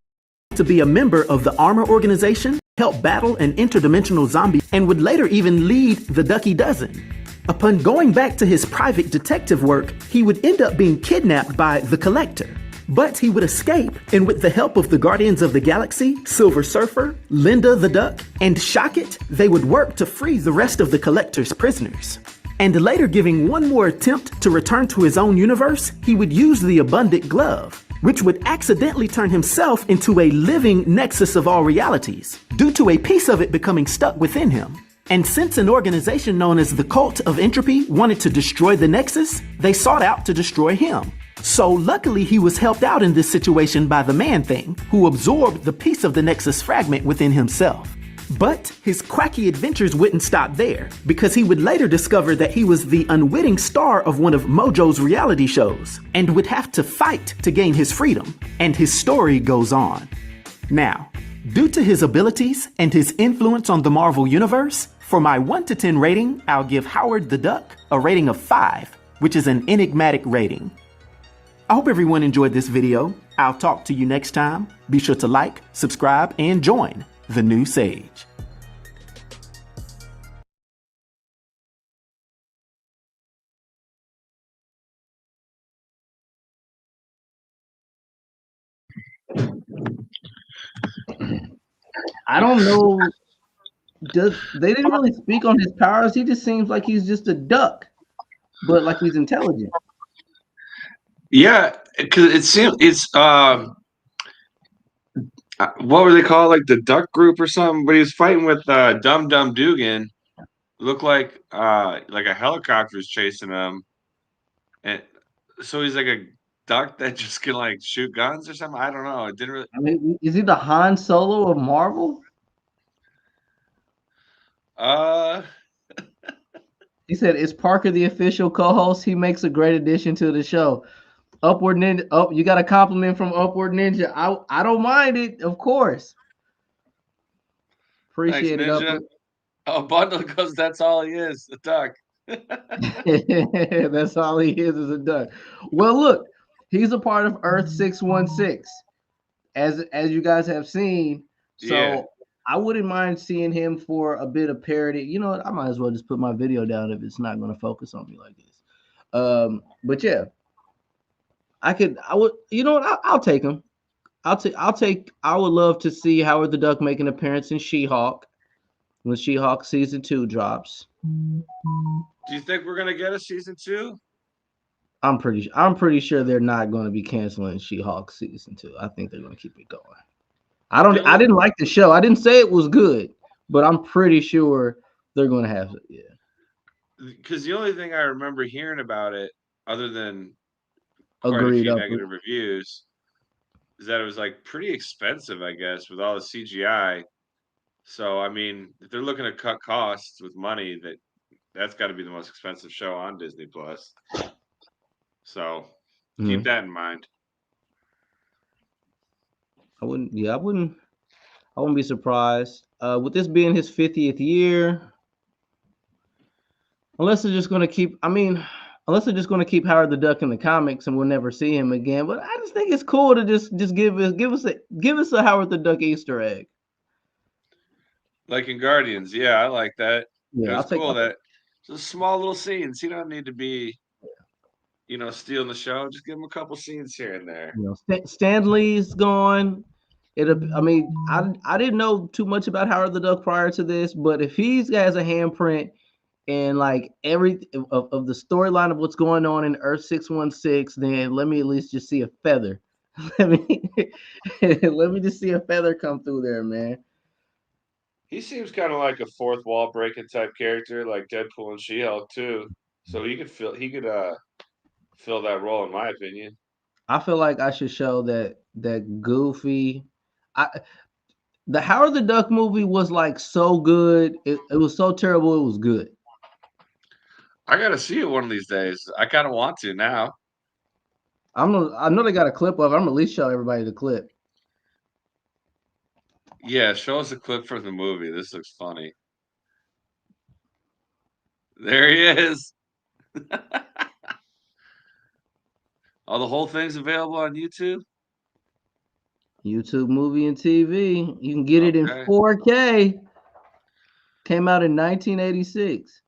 to be a member of the Armor Organization, help battle an interdimensional zombie, and would later even lead the Ducky Dozen. Upon going back to his private detective work, he would end up being kidnapped by the Collector. But he would escape, and with the help of the Guardians of the Galaxy, Silver Surfer, Linda the Duck, and Shocket, they would work to free the rest of the Collector's prisoners. And later, giving one more attempt to return to his own universe, he would use the Abundant Glove, which would accidentally turn himself into a living nexus of all realities, due to a piece of it becoming stuck within him. And since an organization known as the Cult of Entropy wanted to destroy the Nexus, they sought out to destroy him. So luckily he was helped out in this situation by the Man Thing, who absorbed the piece of the Nexus fragment within himself. But his quacky adventures wouldn't stop there, because he would later discover that he was the unwitting star of one of Mojo's reality shows, and would have to fight to gain his freedom, and his story goes on. Now, due to his abilities and his influence on the Marvel Universe, for my 1 to 10 rating, I'll give Howard the Duck a rating of 5, which is an enigmatic rating. I hope everyone enjoyed this video. I'll talk to you next time. Be sure to like, subscribe, and join the New Sage. I don't know. They didn't really speak on his powers. He just seems like he's just a duck, but like he's intelligent. Yeah, because it seems it's what were they called, like the Duck Group or something? But he was fighting with Dum Dum Dugan. Looked like a helicopter was chasing him, and so he's like a duck that just can like shoot guns or something? I don't know. It didn't really. I mean, is he the Han Solo of Marvel? He said, "Is Parker the official co-host? He makes a great addition to the show." Upward Ninja. Oh, you got a compliment from Upward Ninja. I don't mind it, of course. Appreciate Thanks, it, Ninja. Upward. Oh, Bundle goes. That's all he is, the duck. That's all he is a duck. Well, look, he's a part of Earth 616, as you guys have seen. So Yeah. I wouldn't mind seeing him for a bit of parody. You know what? I might as well just put my video down if it's not going to focus on me like this. But yeah, I would. You know what? I'll take him. I would love to see Howard the Duck make an appearance in She-Hulk when She-Hulk season 2 drops. Do you think we're gonna get a season 2? I'm pretty sure they're not going to be canceling She-Hulk season 2. I think they're going to keep it going. I didn't like the show. I didn't say it was good, but I'm pretty sure they're going to have it. Yeah. Because the only thing I remember hearing about it, other than quite Agreed. a few negative reviews, is that it was like pretty expensive, I guess, with all the CGI. So I mean, if they're looking to cut costs with money, that's got to be the most expensive show on Disney Plus. So keep that in mind. I wouldn't be surprised. With this being his 50th year, unless they're just going to keep Howard the Duck in the comics and we'll never see him again. But I just think it's cool to just give us a Howard the Duck Easter egg. Like in Guardians, yeah, I like that. Yeah, it's cool that just small little scenes. You don't need to be, stealing the show. Just give them a couple scenes here and there. Stan Lee's gone. I didn't know too much about Howard the Duck prior to this, but if he has a handprint and like every of the storyline of what's going on in Earth 616, then let me at least just see a feather. let me just see a feather come through there, man. He seems kind of like a fourth wall breaking type character, like Deadpool and She-Hulk too. So he could fill that role, in my opinion. I feel like I should show that Goofy. The Howard the Duck movie was like so good. It was so terrible. It was good. I gotta see it one of these days. I kind of want to now. I know they got a clip of it. I'm gonna at least show everybody the clip. Yeah, show us a clip from the movie. This looks funny. There he is. Oh, the whole thing's available on YouTube? YouTube Movie and TV. You can get it in 4K. Came out in 1986.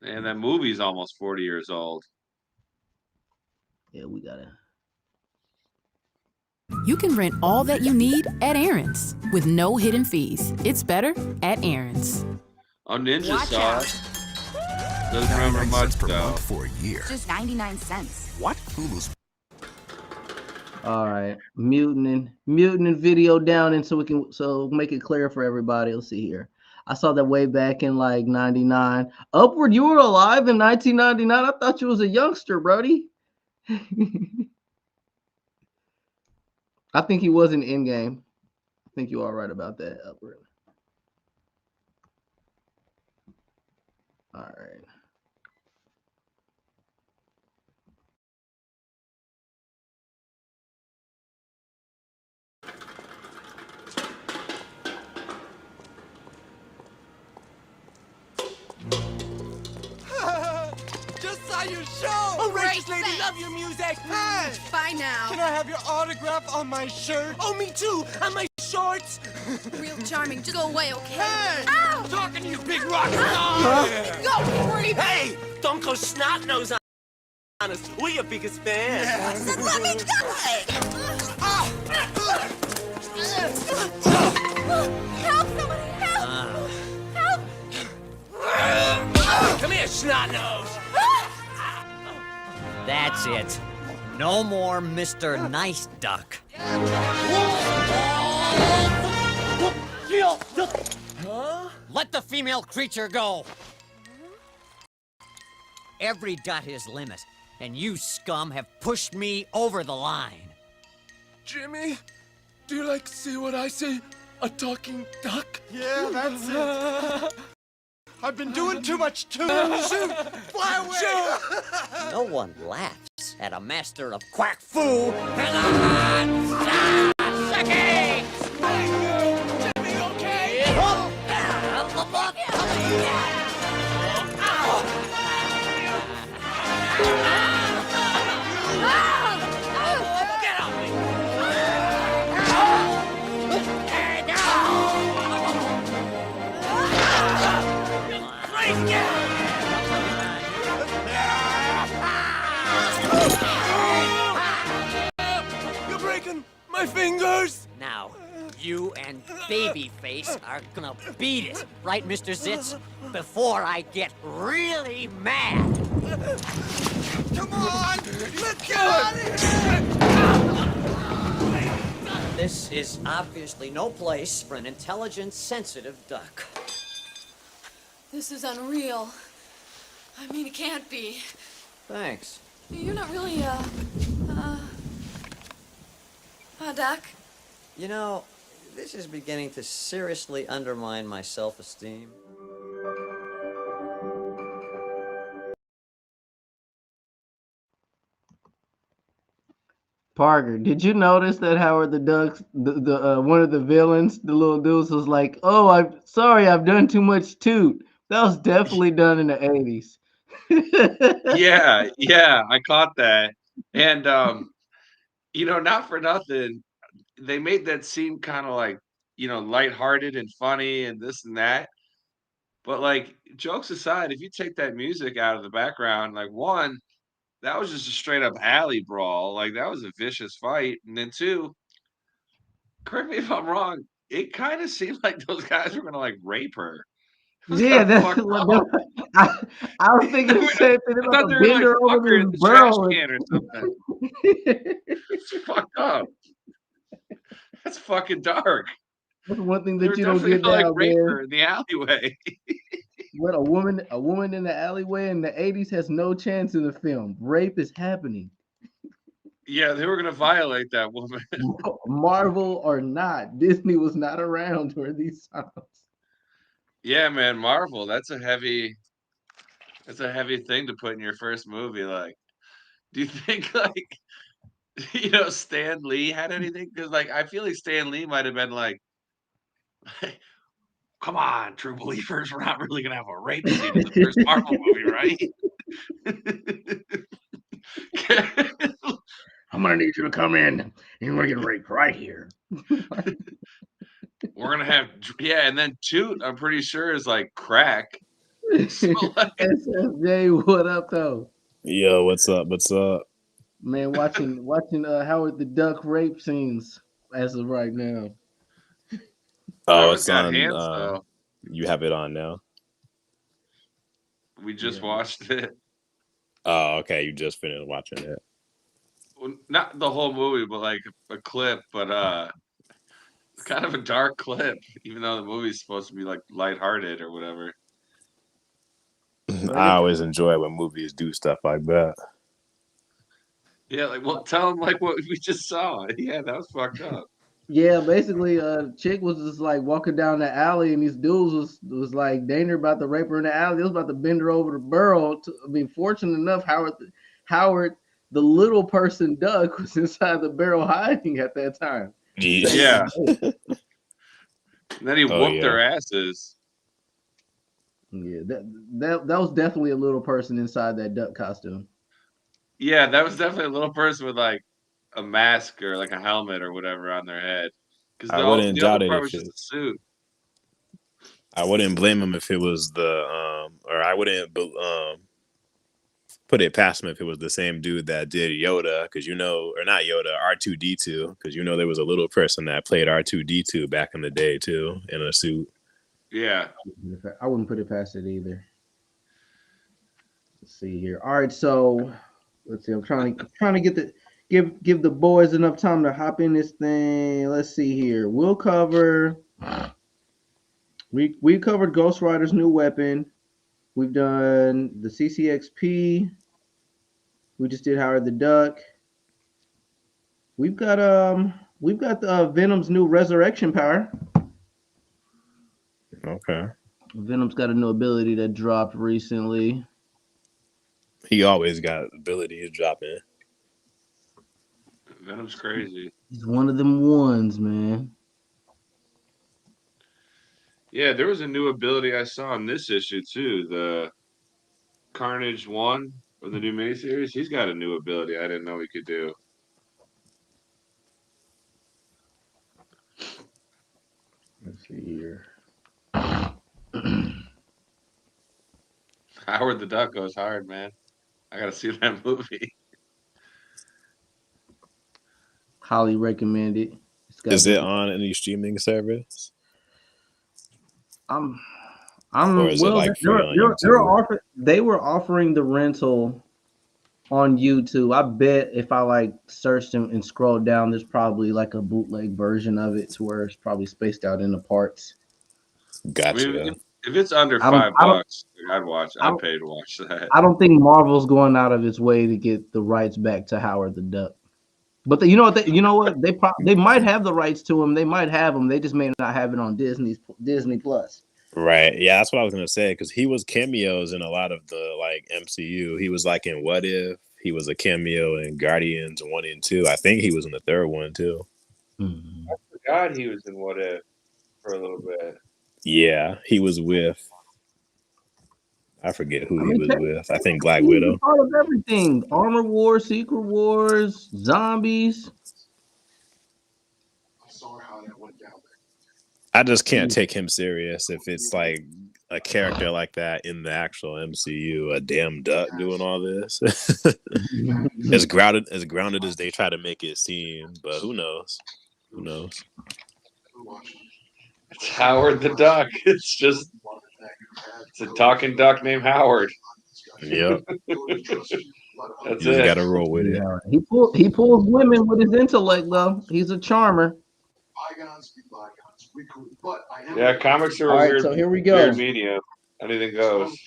And that movie's almost 40 years old. Yeah, we got it. You can rent all that you need at Aaron's with no hidden fees. It's better at Aaron's. Oh, Ninja saw it. Doesn't remember much though. For a year. Just 99 cents. What? Hulu's. All right, muting video down, and so make it clear for everybody. Let's see here. I saw that way back in like '99. Upward, you were alive in 1999. I thought you was a youngster, Brody. I think he was in Endgame. I think you are right about that, Upward. All right. Just saw your show! Oh, Rachel lady, love your music! Hey! Bye now. Can I have your autograph on my shirt? Oh, me too! On my shorts! Real charming. Just go away, okay? Hey! Ow! I'm talking to you, big rock star! Go, creep! Hey! Don't go snot-nose on us. We're your biggest fans. I said let me go! Help! Somebody help! Help! Come here, snot-nose! That's it. No more Mr. Nice Duck. Huh? Let the female creature go. Every got his limit. and you scum have pushed me over the line. Jimmy, do you like see what I see? A talking duck? Yeah, that's it. I've been doing too much too. Shoot! Fly away! Shoot! No one laughs at a master of quack fu and a sucking! Jimmy, okay? Get off me! You're breaking my fingers! Now, you and Babyface are gonna beat it, right, Mr. Zitz? Before I get really mad. Come on! Let's get out of here! This is obviously no place for an intelligent, sensitive duck. This is unreal. I mean, it can't be. Thanks. You're not really, a duck? You know, this is beginning to seriously undermine my self-esteem. Parker, did you notice that Howard the Duck, the one of the villains, the little dudes, was like, "Oh, I'm sorry, I've done too much toot." That was definitely done in the 80s. Yeah, I caught that. And not for nothing, they made that seem kind of like, lighthearted and funny and this and that. But like jokes aside, if you take that music out of the background, like one, that was just a straight up alley brawl. Like that was a vicious fight. And then two, correct me if I'm wrong, it kind of seemed like those guys were gonna like rape her. Yeah, that's what I was thinking the same thing. I thought they were like fuck her in the trash can or something. It's fucked up. That's fucking dark. That's one thing They that were you don't definitely get gonna, like now, rape man. her in the alleyway. What a woman in the alleyway in the 80s has no chance in the film. Rape is happening. Yeah, they were gonna violate that woman. Marvel or not, Disney was not around during these times. Yeah, man, Marvel. That's a heavy thing to put in your first movie. Like, do you think like Stan Lee had anything? Because like I feel like Stan Lee might have been like, come on, true believers, we're not really gonna have a rape scene in the first Marvel movie, right? I'm gonna need you to come in and you're gonna get raped right here. We're gonna have and then Toot, I'm pretty sure is like crack. So, like, SSJ, what up though? Yo, what's up? What's up? Man, watching Howard the Duck rape scenes as of right now. Oh, it's on. hands, though. You have it on now. We just watched it. Oh, okay. You just finished watching it. Well, not the whole movie, but like a clip. But it's kind of a dark clip, even though the movie's supposed to be like lighthearted or whatever. I always enjoy when movies do stuff like that. Yeah, like, well, tell them like what we just saw. Yeah, that was fucked up. Yeah, basically, chick was just like walking down the alley, and these dudes was like, Danger about to rape her in the alley. They was about to bend her over the barrel. Fortunate enough, Howard, the little person duck, was inside the barrel hiding at that time. Yeah. And then he whooped their asses. Yeah, that was definitely a little person inside that duck costume. Yeah, that was definitely a little person with like a mask or like a helmet or whatever on their head. Because the other part was just a suit. I wouldn't blame him if it was or I wouldn't put it past him if it was the same dude that did Yoda, because or not Yoda, R2-D2, because there was a little person that played R2-D2 back in the day too in a suit. Yeah, I wouldn't put it past it either. Let's see here. All right, so let's see. I'm trying to give the boys enough time to hop in this thing. Let's see here. We'll cover. We covered Ghost Rider's new weapon. We've done the CCXP. We just did Howard the Duck. We've got Venom's new resurrection power. Okay. Venom's got a new ability that dropped recently. He always got abilities dropping. Venom's crazy. He's one of them ones, man. Yeah, there was a new ability I saw in this issue too. The Carnage 1 of the new miniseries. He's got a new ability I didn't know he could do. Let's see here. Howard the Duck goes hard, man. I gotta see that movie. Highly recommended. Is it on any streaming service? I'm Or is it well. like free on YouTube? They were offering the rental on YouTube. I bet if I like searched them and scrolled down, there's probably like a bootleg version of it to where it's probably spaced out into parts. Gotcha. I mean, if it's under $5, I'd pay to watch that. I don't think Marvel's going out of its way to get the rights back to Howard the Duck. But you know what? They might have the rights to him. They might have them. They just may not have it on Disney Plus. Right. Yeah, that's what I was gonna say, because he was cameos in a lot of the like MCU. He was like in What If. He was a cameo in Guardians 1 and 2. I think he was in the third one too. I forgot he was in What If for a little bit. Yeah, he was with. I forget who he was with. I think Black Widow. Part of everything: Armor Wars, Secret Wars, Zombies. I saw how that went down. I just can't take him serious if it's like a character like that in the actual MCU, a damn duck doing all this. as grounded as they try to make it seem, but who knows? Who knows? It's Howard the Duck. It's a talking duck named Howard. Yep. That's You just it. gotta roll with it. He pulls women with his intellect, though. He's a charmer. Yeah, comics are All a right, weird, so here we go. weird medium. Anything goes.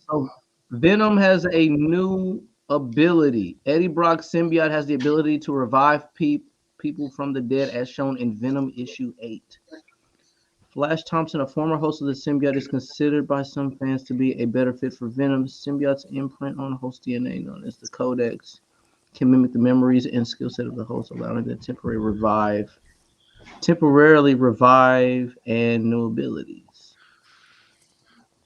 So Venom has a new ability. Eddie Brock's symbiote has the ability to revive people from the dead, as shown in Venom issue 8. Flash Thompson, a former host of the symbiote, is considered by some fans to be a better fit for Venom. Symbiote's imprint on host DNA, known as the Codex, can mimic the memories and skill set of the host, allowing them to temporarily revive and new abilities.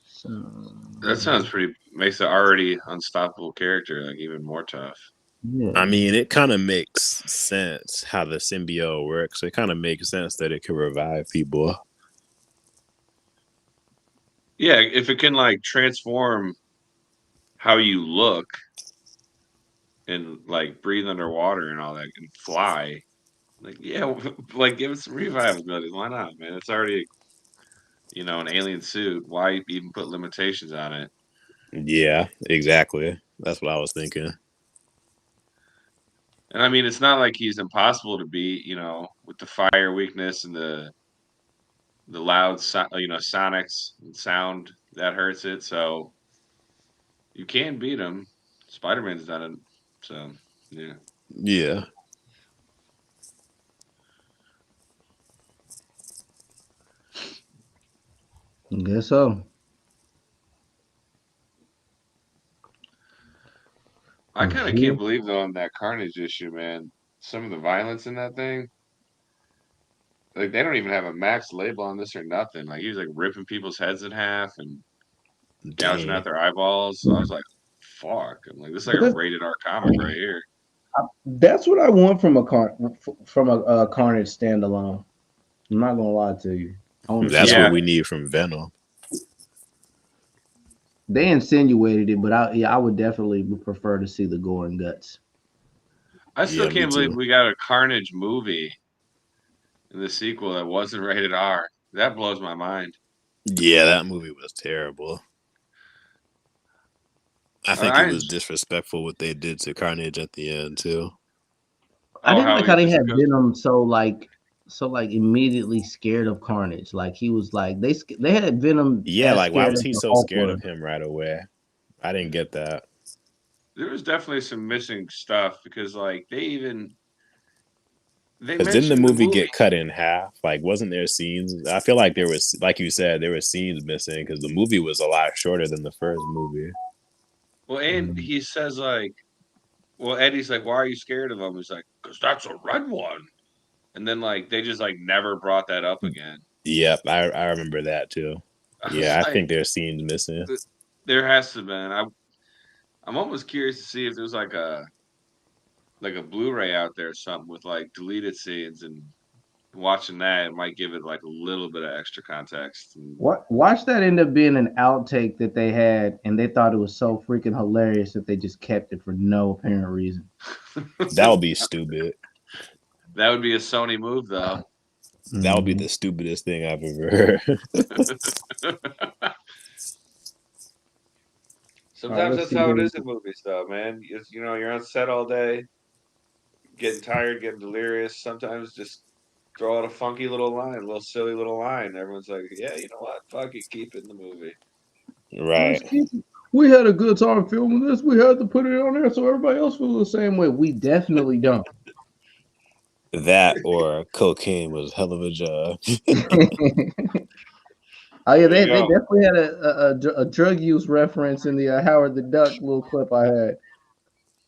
So That sounds makes an already unstoppable character like even more tough. yeah. I mean, it kind of makes sense how the symbiote works. It kind of makes sense that it can revive people. Yeah, if it can like transform how you look and like breathe underwater and all that and fly, like yeah, like give it some revive ability. Why not, man? It's already an alien suit. Why even put limitations on it? Yeah, exactly. That's what I was thinking. And I mean, it's not like he's impossible to beat, with the fire weakness and the loud, sonics and sound that hurts it. So you can beat him. Spider-Man's done it. So yeah. Yeah. I guess so. I kind of can't believe though in that Carnage issue, man. Some of the violence in that thing. Like they don't even have a max label on this or nothing. Like he was like ripping people's heads in half and gouging out their eyeballs. So I was like, "Fuck!" I'm like, "This is like a rated R comic right here." That's what I want from a Carnage standalone. I'm not gonna lie to you. That's what we need from Venom. They insinuated it, but I would definitely prefer to see the gore and guts. I still can't believe we got a Carnage movie in the sequel that wasn't rated R. That blows my mind. Yeah, that movie was terrible. I think it was disrespectful what they did to Carnage at the end too. I didn't like how they had Venom so immediately scared of Carnage. Like he was like they had Venom. Yeah, like why was he so scared of him right away? I didn't get that. there was definitely some missing stuff because like they Because didn't the mentioned the movie movie. get cut in half? Like, wasn't there scenes? I feel like there was, like you said, there were scenes missing because the movie was a lot shorter than the first movie. Well, and he says like, well, Eddie's like, why are you scared of him? He's like, because that's a red one. And then like they just like never brought that up again. Yep, I remember that too. Yeah, I Like, think there's scenes missing. there has to have been. I'm almost curious to see if there's like a Blu-ray out there or something with like deleted scenes, and watching that it might give it like a little bit of extra context. Watch that end up being an outtake that they had, and they thought it was so freaking hilarious that they just kept it for no apparent reason. That would be stupid. That would be a Sony move, though. That would be the stupidest thing I've ever heard. Sometimes that's how it is in movies, though, man. You're on set all day, getting tired, getting delirious. Sometimes just throw out a funky little line, a little silly little line. Everyone's like, yeah, you know what? Fuck it, keep it in the movie. Right. We had a good time filming this. We had to put it on there so everybody else feels the same way. We definitely don't. That or cocaine was a hell of a job. Oh yeah, they definitely had a drug use reference in the Howard the Duck little clip I had.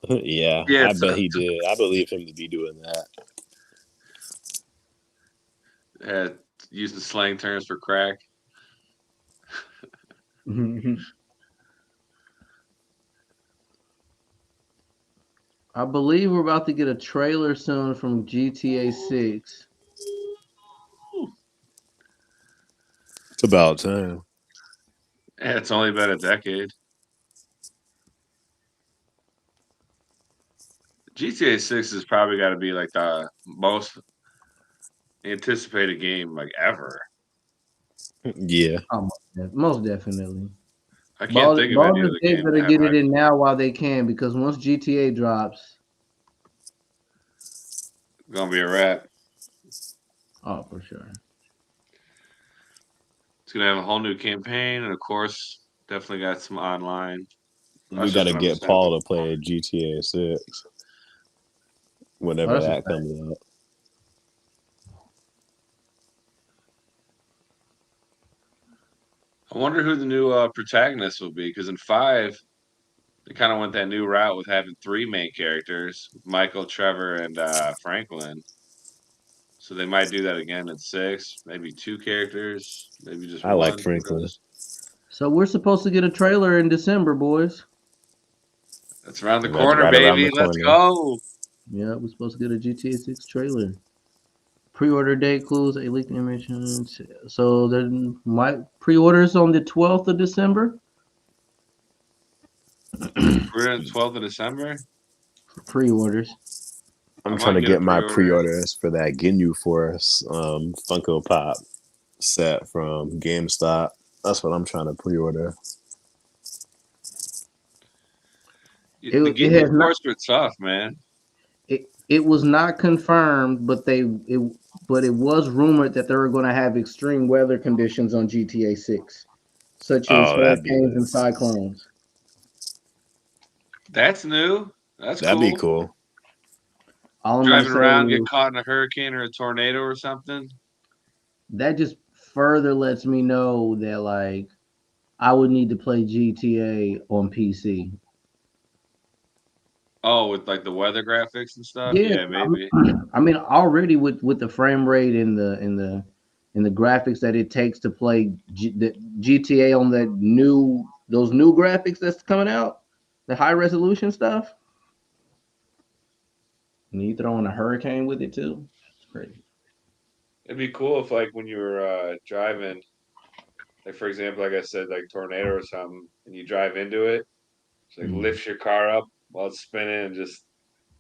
Yeah, I bet he did. I believe him to be doing that. Using slang terms for crack. I believe we're about to get a trailer soon from GTA 6. It's about time. Yeah, it's only been a decade. GTA 6 has probably got to be like the most anticipated game like ever. Yeah. Oh, most definitely. I can't think of any other game. Better get it in now while they can, because once GTA drops, it's gonna be a wrap. Oh, for sure. It's gonna have a whole new campaign, and of course, definitely got some online. We got to get Paul to play GTA 6 whenever that comes out. I wonder who the new protagonist will be, because in 5, they kind of went that new route with having 3 main characters, Michael, Trevor, and Franklin. So they might do that again in 6, maybe 2 characters, maybe just one. I like Franklin. So we're supposed to get a trailer in December, boys. That's around the corner, baby. Let's go. Yeah, we're supposed to get a GTA 6 trailer. Pre-order date clues, a leaked image. So there might pre-orders on the 12th of December. We're on the 12th of December. Pre-orders. I'm trying to get my pre-orders for that Ginyu Force Funko Pop set from GameStop. That's what I'm trying to pre-order. The Ginyu Force were tough, man. It was not confirmed, but it was rumored that they were going to have extreme weather conditions on GTA 6, such as hurricanes and cyclones. That's new. That'd be cool. Driving around, get caught in a hurricane or a tornado or something. That just further lets me know that like I would need to play GTA on PC. Oh, with like the weather graphics and stuff. Yeah, maybe. I mean, already with the frame rate and the graphics that it takes to play the GTA on those new graphics that's coming out, the high resolution stuff. And you throw in a hurricane with it too. It's crazy. It'd be cool if like when you were driving, like for example, like I said, like tornado or something, and you drive into it, so like lifts your car up while it's spinning and just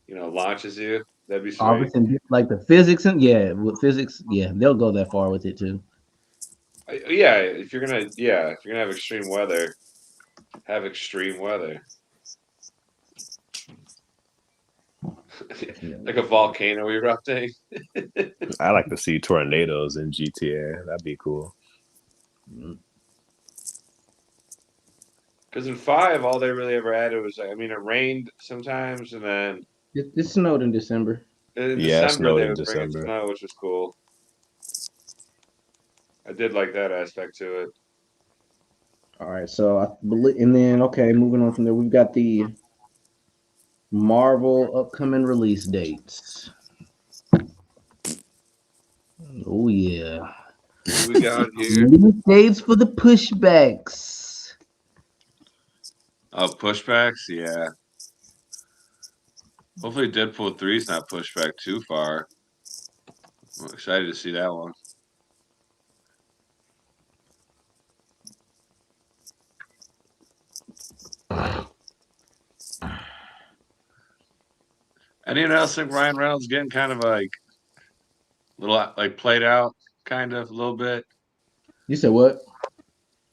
launches you. That'd be sweet. Like the physics with physics, they'll go that far with it too. If you're gonna have extreme weather, have extreme weather. Like a volcano erupting. I like to see tornadoes in GTA. That'd be cool. Because in 5, all they really ever added was, I mean, it rained sometimes, and then It snowed in December. in Yeah, it December snowed they in would bring in December. snow, which was cool. I did like that aspect to it. All right, so I believe, and then okay, moving on from there, we've got the Marvel upcoming release dates. Oh yeah, What we got here? release dates for the pushbacks. Oh, pushbacks? Yeah. Hopefully Deadpool 3 is not pushed back too far. I'm excited to see that one. Anyone else think Ryan Reynolds getting kind of like little like played out, kind of a little bit? You said what?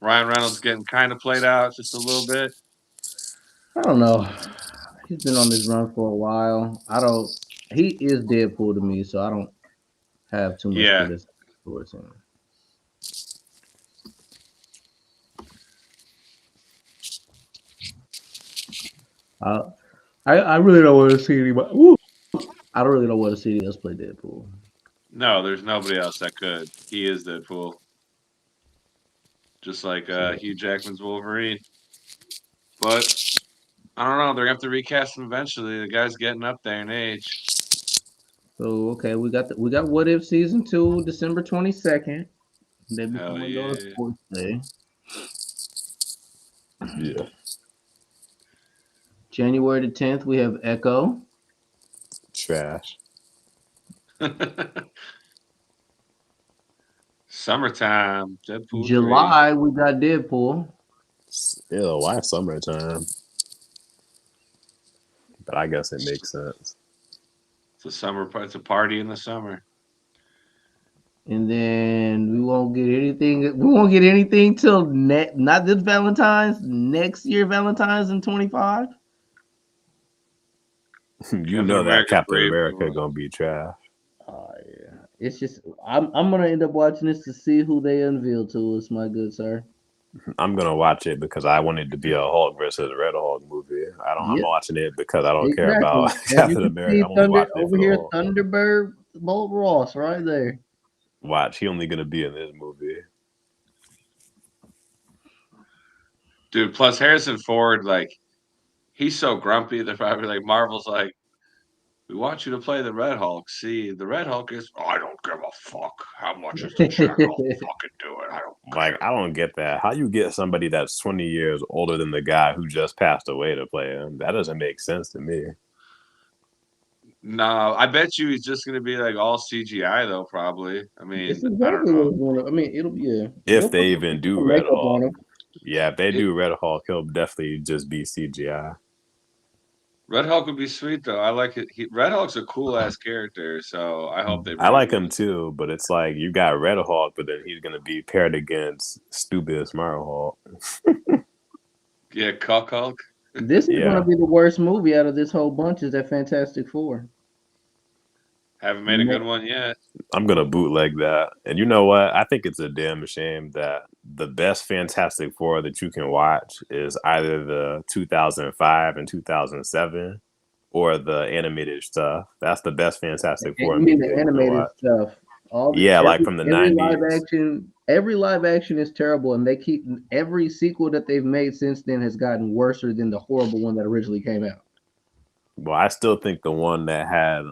Ryan Reynolds getting kind of played out just a little bit. I don't know. He's been on this run for a while. I don't. He is Deadpool to me, so I don't have too much Yeah. criticism towards him. I really don't want to see anybody. Woo! I don't really don't want to see anybody else play Deadpool. No, there's nobody else that could. He is Deadpool. Just like Hugh Jackman's Wolverine. But I don't know. They're gonna have to recast him eventually. The guy's getting up there in age. So okay, we got What If season 2, December 22nd. Then before we go to Sports Day. Yeah. January the 10th, we have Echo. Trash. Summertime. Deadpool. July, we got Deadpool. Ew, why summertime? But I guess it makes sense. It's a summer. It's a party in the summer. And then we won't get anything. We won't get anything till not this Valentine's. Next year, Valentine's in 25. You know that Captain America gonna be trash. Oh yeah, it's just I'm gonna end up watching this to see who they unveil to us, my good sir. I'm gonna watch it because I want it to be a Hulk versus Red Hulk movie. I'm watching it because I don't care about Captain America. I'm watching it over here, Thunderbird, Bolt Ross, right there. Watch, he only gonna be in this movie. Dude, plus Harrison Ford, like, he's so grumpy. They're probably like, Marvel's like, we want you to play the Red Hulk. See, the Red Hulk is, I don't give a fuck how much is the check. I'll fucking do it. I don't get that. How you get somebody that's 20 years older than the guy who just passed away to play him? That doesn't make sense to me. No, I bet you he's just gonna be like all CGI though. Probably. I mean, exactly I don't know. I mean, it'll be if they even do Red Hulk. Yeah, if they do Red Hulk, he'll definitely just be CGI. Red Hulk would be sweet though. I like it. Red Hulk's a cool ass character, so I hope they. I like him too, but it's like you got Red Hulk, but then he's gonna be paired against stupid Smart Hulk. Yeah, Cuck Hulk. This is gonna be the worst movie out of this whole bunch. Is that Fantastic Four? Haven't made a good one yet. I'm gonna bootleg that. And you know what? I think it's a damn shame that the best Fantastic Four that you can watch is either the 2005 and 2007 or the animated stuff. That's the best Fantastic Four. You mean the animated stuff? Like from the 90s. Every live action is terrible, and they keep every sequel that they've made since then has gotten worse than the horrible one that originally came out. Well, I still think the one that had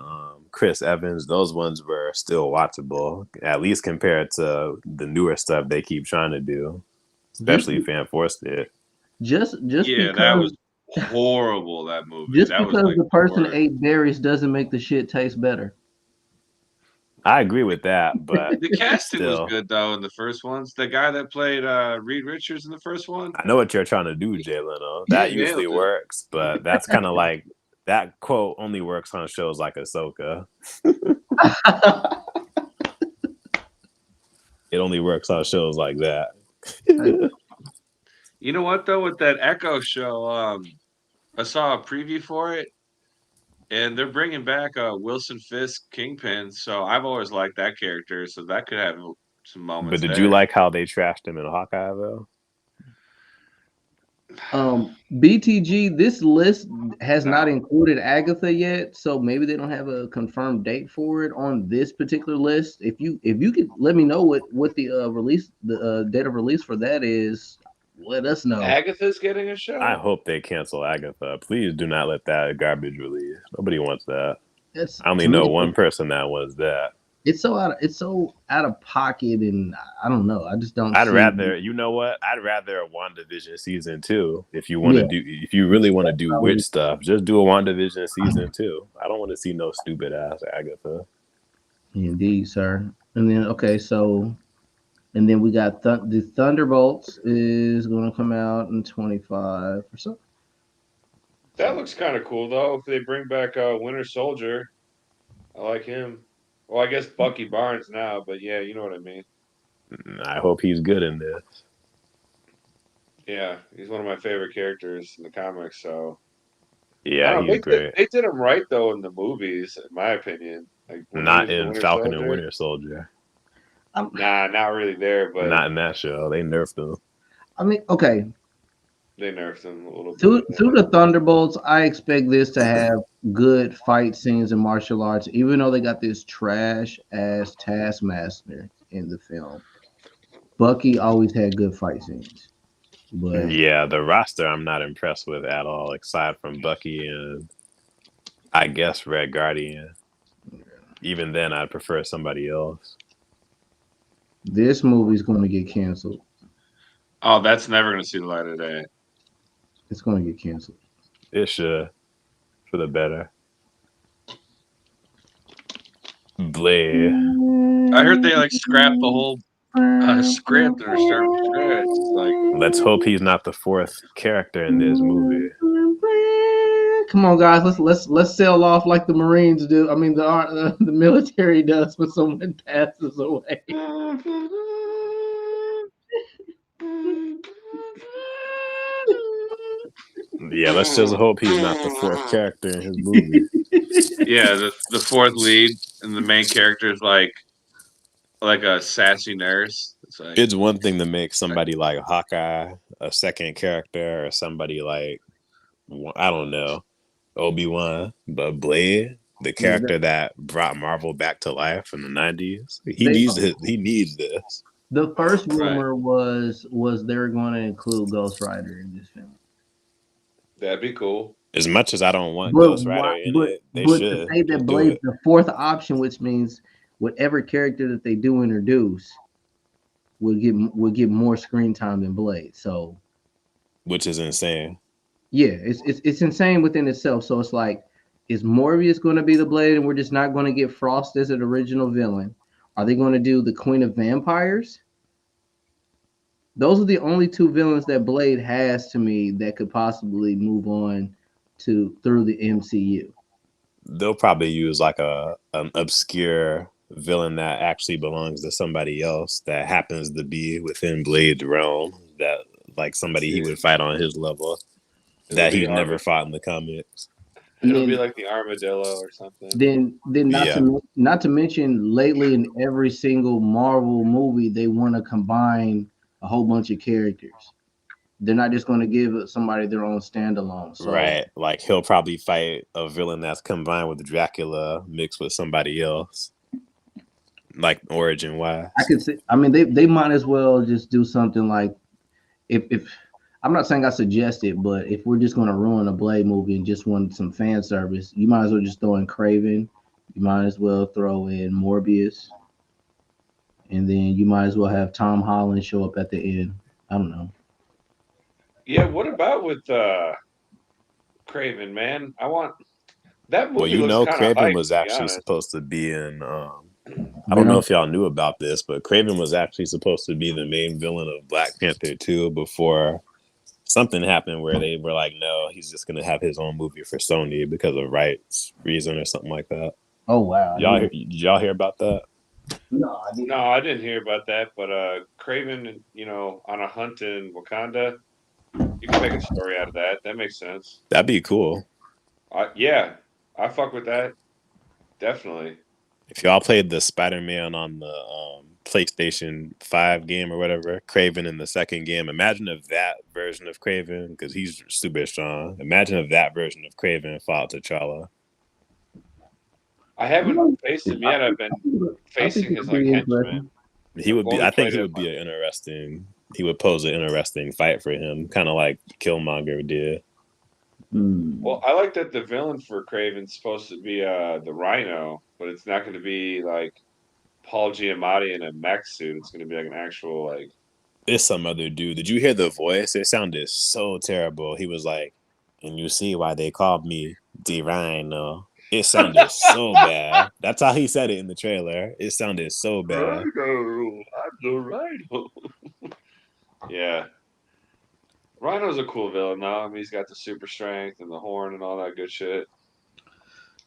Chris Evans, those ones were still watchable, at least compared to the newer stuff they keep trying to do, especially Fan Force did. Just yeah, because, that was horrible. That movie. Just that because was, like, the person ate berries doesn't make the shit taste better. I agree with that, but the casting was good though in the first ones. The guy that played Reed Richards in the first one. I know what you're trying to do, Jay Leno. That usually works, but that's kind of like that quote only works on shows like Ahsoka. It only works on shows like that. You know what though, with that Echo show, I saw a preview for it. And they're bringing back Wilson Fisk Kingpin, so I've always liked that character, so that could have some moments. But did you like how they trashed him in Hawkeye, though? BTG, this list has not included Agatha yet, so maybe they don't have a confirmed date for it on this particular list. If you could let me know what the date of release for that is, let us know. Agatha's getting a show. I hope they cancel Agatha. Please do not let that garbage release. Nobody wants that. I only know one person that wants that. It's so out of pocket, and I don't know. I just don't. I'd rather, you know what? I'd rather a WandaVision season 2. If you want to if you really want to do witch stuff, just do a WandaVision season 2. I don't want to see no stupid ass Agatha. Indeed, sir. And then and then we got the Thunderbolts is going to come out in 25 or so. That looks kind of cool though. If they bring back Winter Soldier, I like him. Well, I guess Bucky Barnes now, but yeah, you know what I mean. I hope he's good in this. Yeah, he's one of my favorite characters in the comics. So yeah, he's great. They did him right though in the movies, in my opinion. Like not in Falcon and Winter Soldier. Nah, not really there, but not in that show. They nerfed him. I mean, okay. They nerfed him a little bit. Through the Thunderbolts, I expect this to have good fight scenes in martial arts, even though they got this trash ass Taskmaster in the film. Bucky always had good fight scenes. But yeah, the roster I'm not impressed with at all, aside from Bucky and I guess Red Guardian. Even then, I'd prefer somebody else. This movie's going to get canceled. Oh, that's never going to see the light of day. It's going to get canceled. It should, for the better. Blade. I heard they like scrapped the whole script and are starting from scratch. Like, let's hope he's not the 4th character in this movie. Come on, guys, let's sail off like the Marines do. I mean, the military does when someone passes away. Yeah, let's just hope he's not the 4th character in his movie. Yeah, the 4th lead and the main character is like a sassy nurse. It's one thing to make somebody like Hawkeye a 2nd character, or somebody like, I don't know, Obi-Wan, but Blade, the character that brought Marvel back to life in the 90s, he needs this. The first rumor was they're going to include Ghost Rider in this film. That'd be cool. As much as I don't want Ghost Rider in it, they should. To say that Blade's the 4th option, which means whatever character that they do introduce will get more screen time than Blade. So, which is insane. Yeah, it's insane within itself. So it's like, is Morbius going to be the Blade, and we're just not going to get Frost as an original villain? Are they going to do the Queen of Vampires? Those are the only 2 villains that Blade has to me that could possibly move on through the MCU. They'll probably use like an obscure villain that actually belongs to somebody else that happens to be within Blade's realm, that like somebody he would fight on his level that he's never fought in the comics. It'll be like the Armadillo or something. Then not to mention, lately in every single Marvel movie, they want to combine a whole bunch of characters. They're not just going to give somebody their own standalone. So, right. Like he'll probably fight a villain that's combined with Dracula mixed with somebody else. Like origin wise. I could see, I mean, they might as well just do something like, if I'm not saying I suggest it, but if we're just going to ruin a Blade movie and just want some fan service, you might as well just throw in Kraven. You might as well throw in Morbius. And then you might as well have Tom Holland show up at the end. I don't know. Yeah, what about with Kraven, man? I want that movie. Well, you know, Kraven was actually supposed to be in. I don't know if y'all knew about this, but Kraven was actually supposed to be the main villain of Black Panther 2 before something happened where they were like, no, he's just gonna have his own movie for Sony because of rights reason or something like that. Oh wow! Did y'all hear about that? No, I didn't hear about that. But Kraven, you know, on a hunt in Wakanda, you can make a story out of that. That makes sense. That'd be cool. Yeah, I fuck with that. Definitely. If y'all played the Spider-Man on the PlayStation 5 game or whatever, Craven in the second game. Imagine if that version of Craven, because he's super strong. Imagine if that version of Craven fought T'Challa. I haven't faced him yet. I've been facing his like henchman. He would be. I think he would be an interesting. He would pose an interesting fight for him, kind of like Killmonger did. Well, I like that the villain for Craven's supposed to be the Rhino, but it's not going to be like Paul Giamatti in a mech suit. It's going to be like an actual like. It's some other dude. Did you hear the voice? It sounded so terrible. He was like, "And you see why they called me the Rhino." It sounded so bad. That's how he said it in the trailer. It sounded so bad. Rhino, I'm the Rhino. Yeah. Rhino's a cool villain, though. I mean, he's got the super strength and the horn and all that good shit.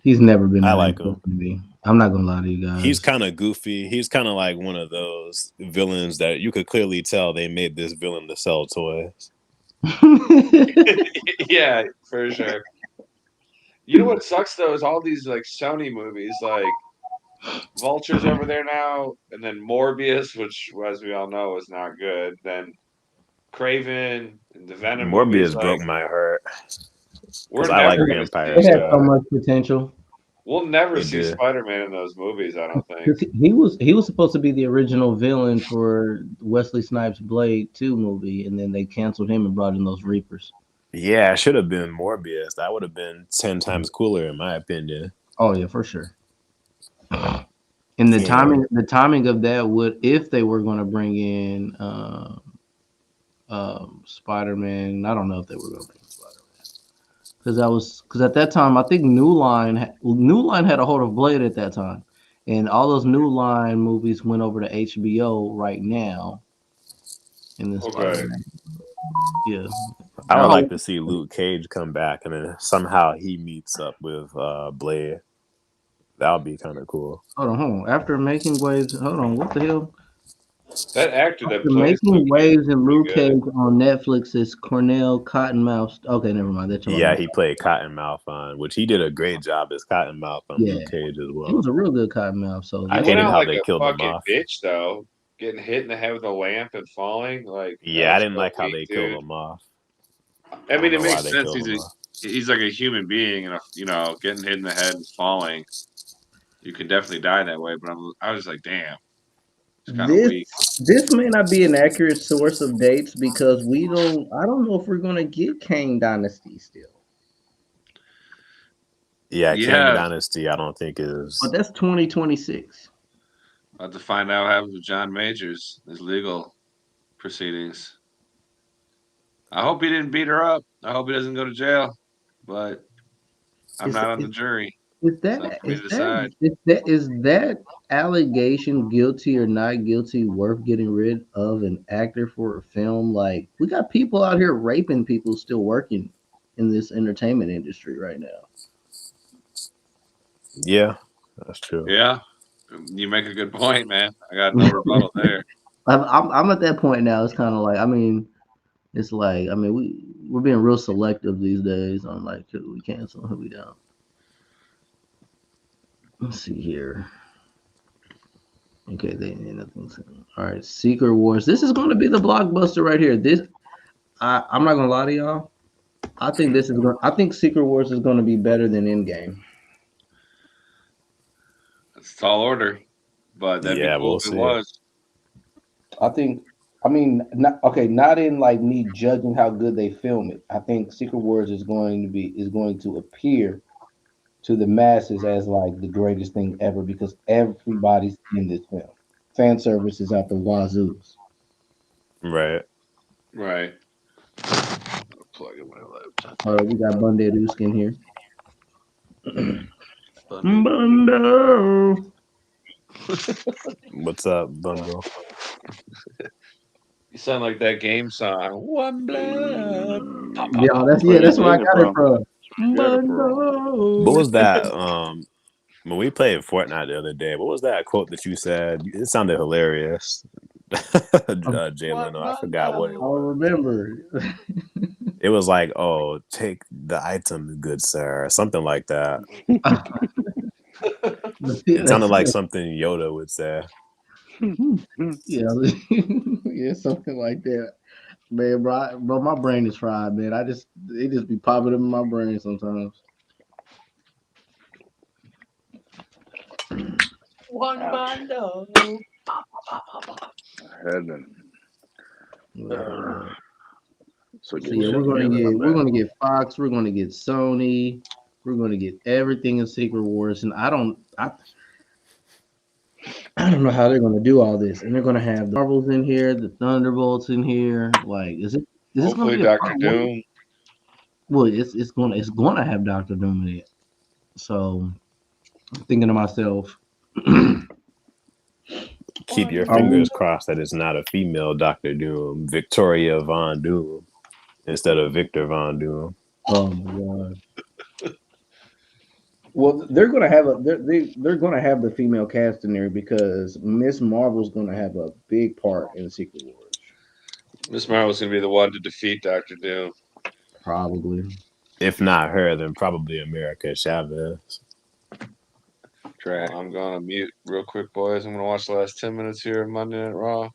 He's never been. I like him. I'm not gonna lie to you guys. He's kind of goofy. He's kind of like one of those villains that you could clearly tell they made this villain to sell toys. Yeah, for sure. You know what sucks though is all these like Sony movies, like Vulture's over there now, and then Morbius, which, as we all know, is not good. Then Craven and the Venom. Morbius movies, broke like, my heart. We're I like never vampires. It had so much potential. We'll never It see did. Spider-Man in those movies. I don't think. He was supposed to be the original villain for Wesley Snipes' Blade 2 movie, and then they canceled him and brought in those Reapers. Yeah, it should have been Morbius. That would have been 10 times cooler, in my opinion. Oh yeah, for sure. And the timing of that would, if they were going to bring in Spider-Man, I don't know if they were going to bring Spider-Man because at that time I think New Line had a hold of Blade at that time, and all those New Line movies went over to HBO right now. In this, yeah. I would like to see Luke Cage come back and then somehow he meets up with Blade. That would be kind of cool. Hold on. After Making Waves, hold on. What the hell? That actor that plays Making Waves and Luke Cage on Netflix is Cornell Cottonmouth. Okay, never mind. That's yeah, he played Cottonmouth on, which he did a great job as Cottonmouth on Luke Cage as well. He was a real good Cottonmouth. So I hated how they killed him off. Bitch, though, getting hit in the head with a lamp and falling. Like, yeah, I didn't like how they killed him off. I mean, it makes sense. He's like a human being, and getting hit in the head and falling. You could definitely die that way. But I was like, damn. It's kind of weak. This may not be an accurate source of dates because I don't know if we're gonna get Kang Dynasty still. Yeah, Kang Dynasty, I don't think is. But that's 2026. I'll have to find out what happens with John Majors, his legal proceedings. I hope he didn't beat her up. I hope he doesn't go to jail. But I'm not on the jury. Is that allegation guilty or not guilty worth getting rid of an actor for a film? Like, we got people out here raping people still working in this entertainment industry right now. Yeah, that's true. Yeah, you make a good point, man. I got no rebuttal there. I'm at that point now. It's kind of like, we're being real selective these days on like who we cancel and who we don't. Let's see here. Okay, nothing's all right. Secret Wars. This is going to be the blockbuster right here. I'm not gonna lie to y'all. I think Secret Wars is going to be better than Endgame. It's a tall order, but that'd be cool if it was. Not in like me judging how good they film it. I think Secret Wars is going to appear to the masses as like the greatest thing ever because everybody's in this film. Fan service is out the wazoos. Right. Plug in my laptop. All right, we got Bundadusk in here. Bundo. What's up, Bundo? You sound like that game song. One blood. Yeah, that's where I got it from. What was that? When we played Fortnite the other day, what was that quote that you said? It sounded hilarious. Jalen, I forgot what it was. I remember. It was like, "Oh, take the item, good sir," or something like that. It sounded like something Yoda would say. Yeah, yeah, something like that. Man, bro, my brain is fried, man. It just be popping up in my brain sometimes. One Ouch. Mondo. Heaven. So So get yeah, shit together, my we're bad. gonna get Fox, we're gonna get Sony, we're gonna get everything in Secret Wars, and I don't know how they're gonna do all this, and they're gonna have the Marvels in here, the Thunderbolts in here. Like, is this gonna Hopefully, be a Doctor part one? Doom. Well, it's gonna have Doctor Doom in it. So I'm thinking to myself, Keep your are we? fingers crossed that it's not a female Doctor Doom, Victoria Von Doom, instead of Victor Von Doom. Oh my god. Well, they're gonna have the female cast in there because Miss Marvel's gonna have a big part in Secret Wars. Miss Marvel's gonna be the one to defeat Doctor Doom. Probably. If not her, then probably America Chavez. Trash. I'm gonna mute real quick, boys. I'm gonna watch the last 10 minutes here of Monday Night Raw.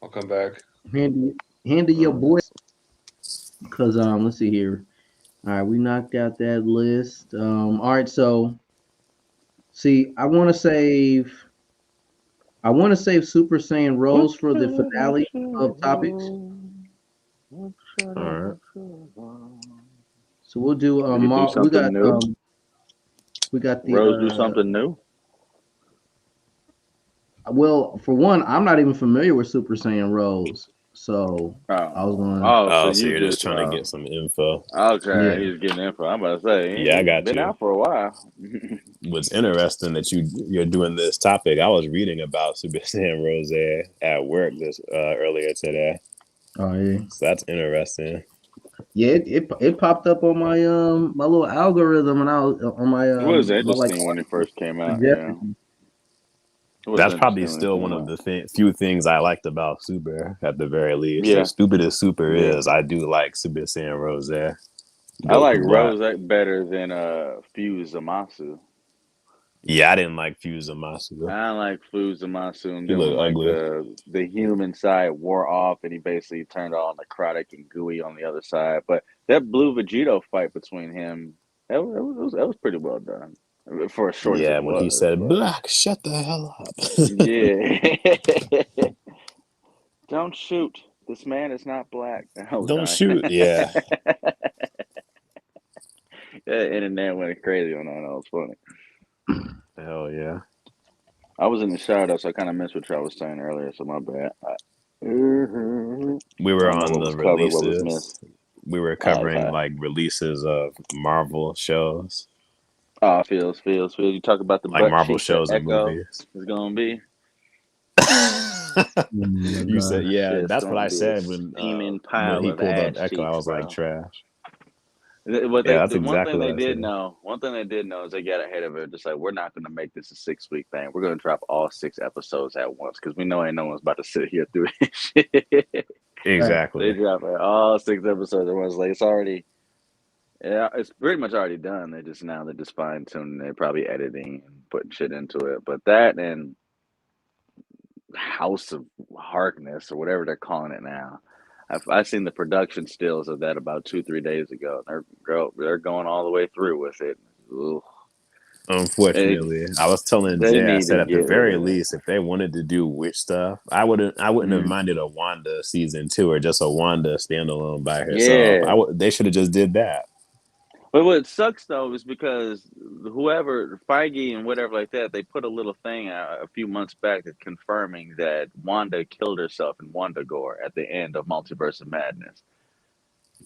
I'll come back. Handy your boy. Cause let's see here. All right, we knocked out that list. All right, so see, I want to save Super Saiyan Rose for the finale of topics. All right. So we'll do Did he do something new? we got the Rose do something new? well, for one, I'm not even familiar with Super Saiyan Rose, so I was going. Oh, so you're just trying to get some info. Okay, Yeah. he's getting info. I'm about to say, Yeah, I got been you. out for a while. What's interesting that you're doing this topic. I was reading about Super Saiyan Rose at work this earlier today. Oh yeah. So that's interesting. Yeah, it popped up on my my little algorithm, and I was on my It was my, like, interesting when it first came out. suggestions. Yeah. That's probably still one of the few things I liked about Super, at the very least. Yeah. As stupid as Super Yeah. is, I do like Super Saiyan Rose. I like Rose better than Fuse Zamasu. Yeah, I didn't like Fuse Zamasu. I like Fuse Zamasu, and He then when, looked like ugly. the human side wore off, and he basically turned on necrotic and gooey on the other side. But that Blue Vegito fight between him, that was pretty well done for a short. Yeah, when he said, but... "Black, shut the hell up." Yeah. Don't shoot. This man is not black. Don't shoot. Yeah. The internet went crazy on that. That was funny. Hell yeah. I was in the shower though, so I kind of missed what y'all was saying earlier. So my bad. We were on the releases. We were covering like releases of Marvel shows. Oh, feels. You talk about the like Marvel shows and Echo movies. Is gonna be. You said, yeah, Shit's that's what gonna I be a said when steaming he pile pulled of up ass Echo. I cheeks, was bro. like, trash. What Yeah, that's one exactly thing what they I did said. know. One thing they did know is they got ahead of it. Just like, we're not going to make this a 6-week thing. We're going to drop all 6 episodes at once because we know ain't no one's about to sit here through this shit. Exactly. They drop all 6 episodes at once. Like, it's already, yeah, it's pretty much already done. They're just fine tuning. They're probably editing and putting shit into it. But that and House of Harkness or whatever they're calling it now. I've seen the production stills of that about 2-3 days ago. They're going all the way through with it. Ugh. Unfortunately, I was telling they Jay, I need said to at the get very rid of it. least, if they wanted to do witch stuff, I wouldn't have minded a Wanda season 2 or just a Wanda standalone by herself. Yeah. They should have just did that. But what sucks though is because whoever Feige and whatever like that, they put a little thing out a few months back that confirming that Wanda killed herself in WandaGore at the end of Multiverse of Madness.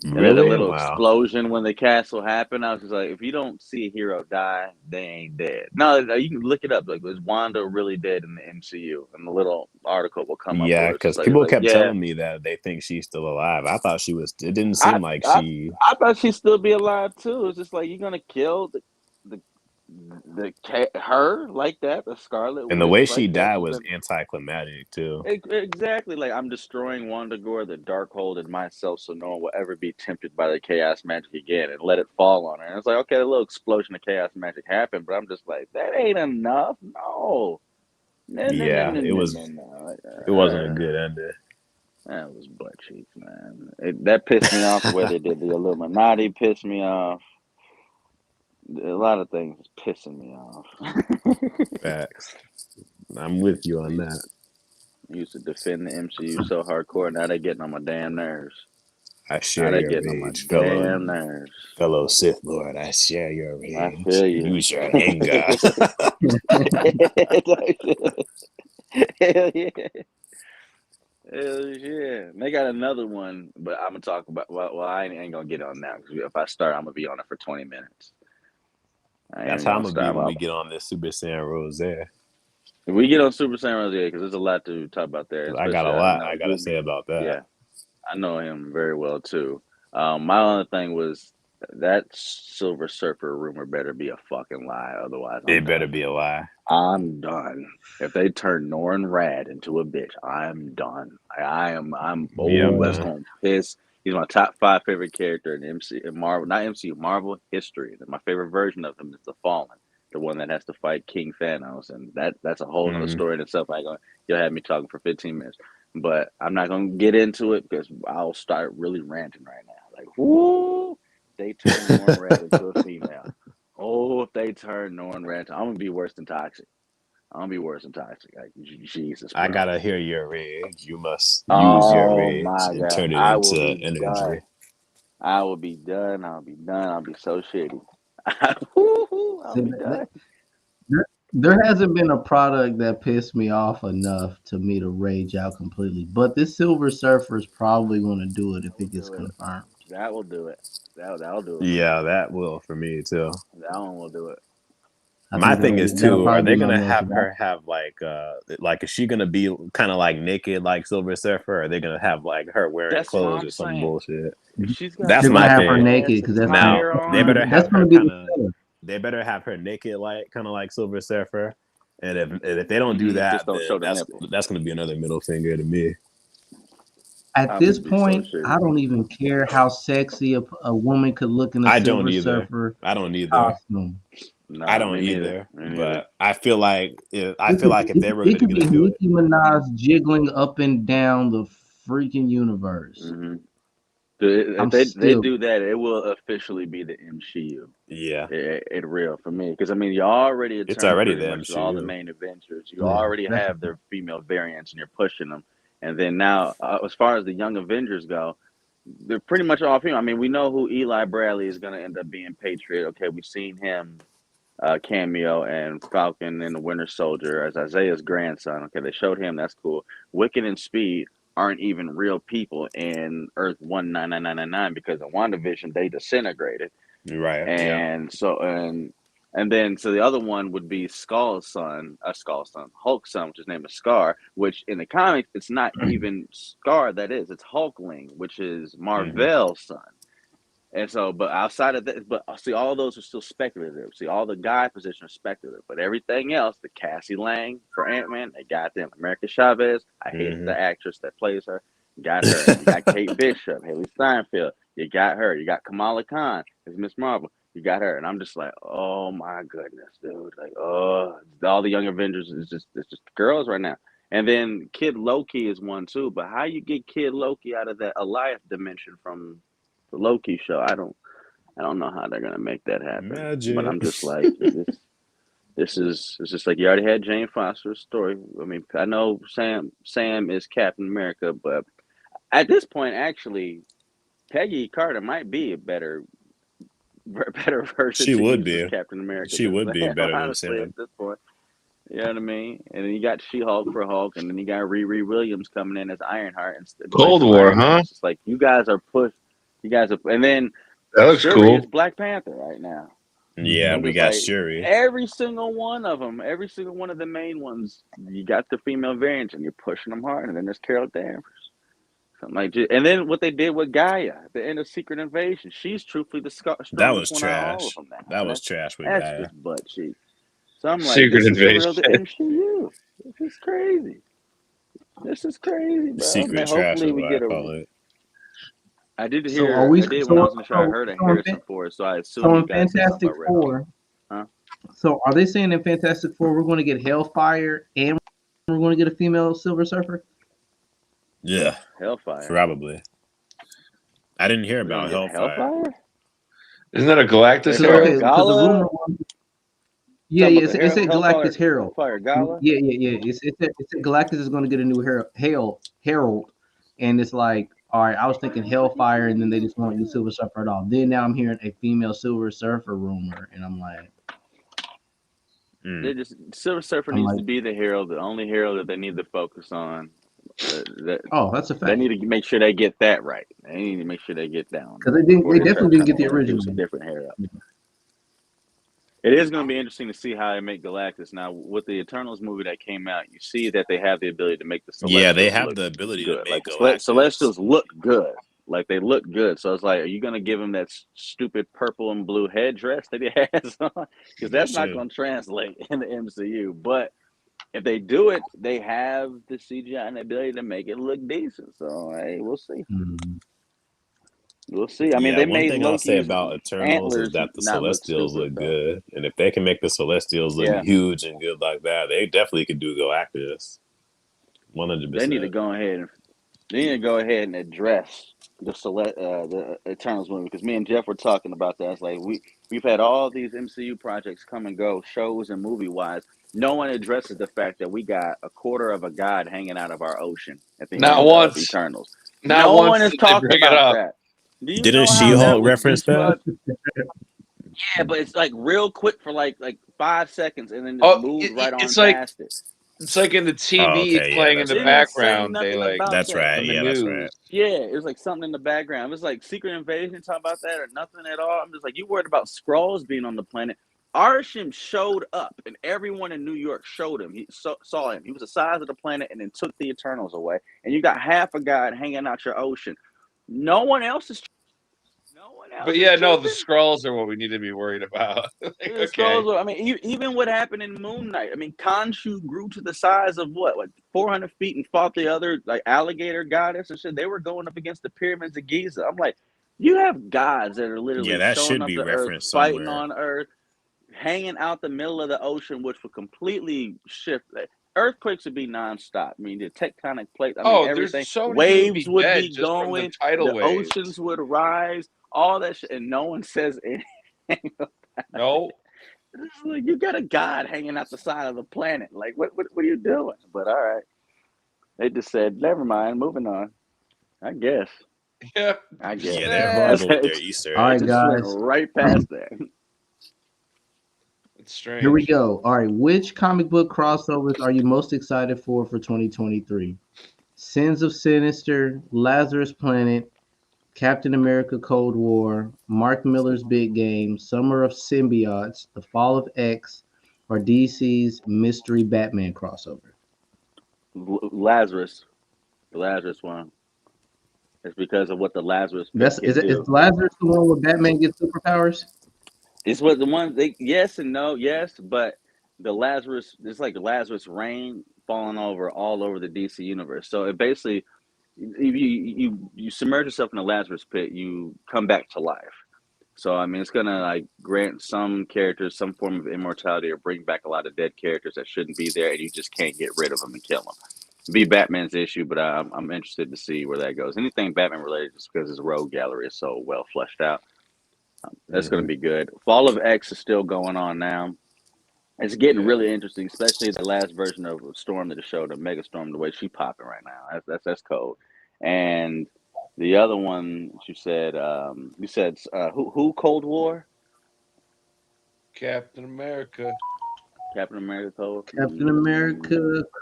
And then a little explosion when the castle happened. I was just like, if you don't see a hero die, they ain't dead. No, you can look it up. Like, was Wanda really dead in the MCU? And the little article will come up. Yeah, because people kept telling me that they think she's still alive. I thought she was. It didn't seem like she. I thought she'd still be alive too. It's just like, you're gonna kill her like that, the Scarlet Witch. And the way like she that, died was anticlimactic too. Exactly. Like, I'm destroying WandaGore, the Darkhold, in myself, so no one will ever be tempted by the chaos magic again, and let it fall on her. And it's like, okay, a little explosion of chaos magic happened, but I'm just like, that ain't enough. No. Yeah, it was. It wasn't a good ending. That was butt cheeks, man. That pissed me off. The way they did the Illuminati pissed me off. A lot of things is pissing me off. Facts. I'm with you on that. I used to defend the MCU so hardcore. Now they're getting on my damn nerves. I share your rage, fellow Sith Lord. I share your rage. I feel you. Use your anger. Hell yeah. Hell yeah. They got another one, but I'm gonna talk about. Well, I ain't gonna get on now because if I start, I'm gonna be on it for 20 minutes. That's how I'm gonna be when we get on this Super Saiyan Rose. If we get on Super Saiyan Rose, because there's a lot to talk about there. I got a lot I gotta say about that. Yeah, I know him very well too. My other thing was that Silver Surfer rumor better be a fucking lie, otherwise it better be a lie. I'm done. If they turn Norrin Rad into a bitch, I'm done. I'm that's gonna piss. He's my top 5 favorite character in Marvel, not MCU, Marvel history. My favorite version of him is the Fallen, the one that has to fight King Thanos, and that's a whole other story in itself. You'll have me talking for 15 minutes, but I'm not gonna get into it because I'll start really ranting right now. Like, whoo, they turn Norrin Rad into a female. Oh, if they turn Norrin Rad, I'm gonna be worse than Toxic. Like, Jesus, bro. I gotta hear your rage. You must use your rage and turn it into energy. I will be done. I'll be done. I'll be so shitty. I'll be done. There hasn't been a product that pissed me off enough to me to rage out completely. But this Silver Surfer is probably going to do it if it gets confirmed. That will do it. That'll do it. Yeah, that will for me too. That one will do it. My thing is too, are they gonna have her have like is she gonna be kind of like naked like Silver Surfer? Or are they gonna have like her wearing clothes or some bullshit? That's my have thing. her naked because that's now they better have her they better have her naked like kind of like Silver Surfer, and if they don't do that, that's gonna be another middle finger to me. At this point, I don't even care how sexy a woman could look in a Silver Surfer costume. No, I don't either, but I feel like if they were going to do Nicki Minaj jiggling up and down the freaking universe. Mm-hmm. If they do that, it will officially be the MCU. Yeah, it real for me because you already it's already the MCU. All the main Avengers, you already have their female variants, and you're pushing them. And then now, as far as the Young Avengers go, they're pretty much all female. I mean, we know who Eli Bradley is going to end up being. Patriot. Okay, we've seen him. Cameo and Falcon and the Winter Soldier as Isaiah's grandson. Okay, they showed him. That's cool. Wiccan and Speed aren't even real people in Earth 199999 because in WandaVision they disintegrated. Right. And so the other one would be Hulk's son, which is named Scar, which in the comics it's not even Scar it's Hulkling, which is Marvel's son. And so, but outside of that, but see, all those are still speculative. See, all the guy positions are speculative, but everything else, the Cassie Lang for Ant-Man, they got them. America Chavez, I hate the actress that plays her. You got her. You got Kate Bishop, Haley Steinfeld. You got her. You got Kamala Khan as Miss Marvel. You got her. And I'm just like, oh my goodness, dude. Like, oh, all the Young Avengers it's just girls right now. And then Kid Loki is one too. But how you get Kid Loki out of that Elias dimension from the Loki show? I don't know how they're gonna make that happen. Magic. But I'm just like, it's just like you already had Jane Foster's story. I mean, I know Sam is Captain America, but at this point, actually, Peggy Carter might be a better version. She would be Captain America. She would be better than honestly, Sam at this point. You know what I mean? And then you got She-Hulk for Hulk, and then you got Riri Williams coming in as Ironheart instead. Cold War, huh? It's just like you guys are pushed. And then that looks Shuri cool. is Black Panther right now. Yeah, we got Shuri. Every single one of them, every single one of the main ones, you got the female variants, and you're pushing them hard. And then there's Carol Danvers. And then what they did with Gaia at the end of Secret Invasion, she's truthfully the strongest that was one trash. out of all of them now. That was trash with That's Gaia. just butt cheek. So I'm like, Secret Invasion. Invasion. This is crazy. This is crazy, bro. Secret trash is what I call it. I did hear. When I was in the show, I heard a Harrison Ford, so I assume so you in guys Fantastic Four. Huh? So are they saying in Fantastic Four we're going to get Hellfire and we're going to get a female Silver Surfer? Yeah, Hellfire. probably. I didn't hear We're gonna about get Hellfire. Isn't that a Galactus Hellfire Herald? Okay, because the Gala? rumor was, yeah, Talking yeah, about the it said Hellfire, Galactus Herald. Hellfire Gala? Yeah. It said Galactus is going to get a new Herald, and it's like, all right, I was thinking Hellfire, and then they just won't use Silver Surfer at all. Then now I'm hearing a female Silver Surfer rumor, and I'm like, They just Silver Surfer needs to be the hero, the only hero that they need to focus on. That's a fact. They need to make sure they get that right. They need to make sure they get that one. Because they definitely didn't get the original. Use a different hero. It is going to be interesting to see how they make Galactus. Now, with the Eternals movie that came out, you see that they have the ability to make the Celestials. Yeah, they have look the ability good. to make like, Galactus. Celestials look good. Like they look good. So it's like, are you going to give him that stupid purple and blue headdress that he has on? Because that's not going to translate in the MCU. But if they do it, they have the CGI and the ability to make it look decent. So hey, we'll see. We'll see. I mean, they one made thing I'll say Loki's about Eternals is that the Celestials look good, and if they can make the Celestials look huge and good like that, they definitely could do Galactus. 100%. They need to go ahead and address the Eternals movie, because me and Jeff were talking about that. It's like we've had all these MCU projects come and go, shows and movie wise. No one addresses the fact that we got a quarter of a god hanging out of our ocean at the end of Eternals. No one is talking about that. Didn't She-Hulk reference that? Yeah, but it's like real quick for like 5 seconds, and then just moved right on past it. It's like in the TV playing in the background. They like that's right. Yeah, that's right. Yeah, it was like something in the background. It was like Secret Invasion, talk about that or nothing at all. I'm just like, you worried about Skrulls being on the planet. Arishem showed up, and everyone in New York showed him. He saw him. He was the size of the planet, and then took the Eternals away. And you got half a god hanging out your ocean. No one else is. But yeah, no, the Skrulls are what we need to be worried about. Skrulls. I mean, even what happened in Moon Knight. I mean, Khonshu grew to the size of what, like 400 feet, and fought the other like alligator goddess and shit. They were going up against the pyramids of Giza. I'm like, you have gods that are literally that showing should up be to referenced Earth, fighting somewhere. on Earth, hanging out the middle of the ocean, which would completely shift. Earthquakes would be nonstop. I mean, the tectonic plates. I mean, everything. There's so many waves people would dead be just from going. the tidal waves. Oceans would rise. All that shit, and no one says anything about it. No. It's like, you got a god hanging out the side of the planet. Like, what are you doing? But all right. They just said, never mind, moving on. I guess. Yeah. I guess. Yeah, they removed their Easter egg. All right, guys. Went right past that. It's strange. Here we go. All right, which comic book crossovers are you most excited for 2023? Sins of Sinister, Lazarus Planet, Captain America Cold War, Mark Miller's Big Game, Summer of Symbiotes, The Fall of X, or DC's Mystery Batman crossover? Lazarus. The Lazarus one. It's because of what the Lazarus. Is Lazarus the one where Batman gets superpowers? It's what the ones they yes and no, yes, but the Lazarus, it's like Lazarus rain falling all over the DC universe. So it basically, if you submerge yourself in a Lazarus pit, you come back to life. So I mean, it's gonna like grant some characters some form of immortality, or bring back a lot of dead characters that shouldn't be there, and you just can't get rid of them and kill them. Be Batman's issue, but I'm interested to see where that goes. Anything Batman related, just because his rogue gallery is so well fleshed out. That's going to be good. Fall of X is still going on now. It's getting really interesting, especially the last version of Storm that showed, the Mega Storm, the way she's popping right now. That's cold. And the other one you said who Cold War? Captain America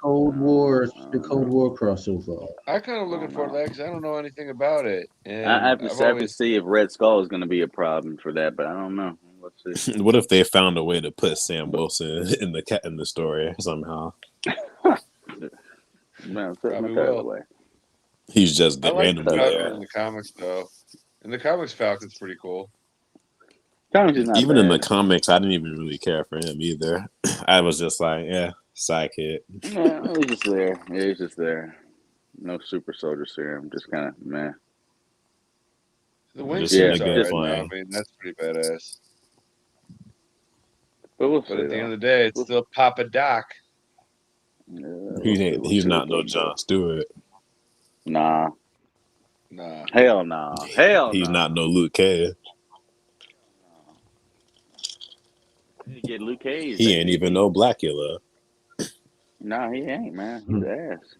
Cold War, the Cold War crossover. I kind of looking forward to that because I don't know anything about it. And I have to see if Red Skull is going to be a problem for that, but I don't know. Let's see. What if they found a way to put Sam Wilson in the story somehow? Man, probably will. He's just randomly there. In the comics, though. In the comics, Falcon's pretty cool. Even in the comics, I didn't even really care for him either. I was just like, yeah, sidekick. Yeah, he was just there. Yeah, he's just there. No super soldier serum. Just kind of meh. The wingsuit's alright now. I mean, that's pretty badass. But at the end of the day, it's still Papa Doc. He's not no Jon Stewart. Nah. Nah. Hell no. Hell He's no. not no Luke Cage. You get Luke Cage. He ain't even no Blackula. No, he ain't, man. He's ass.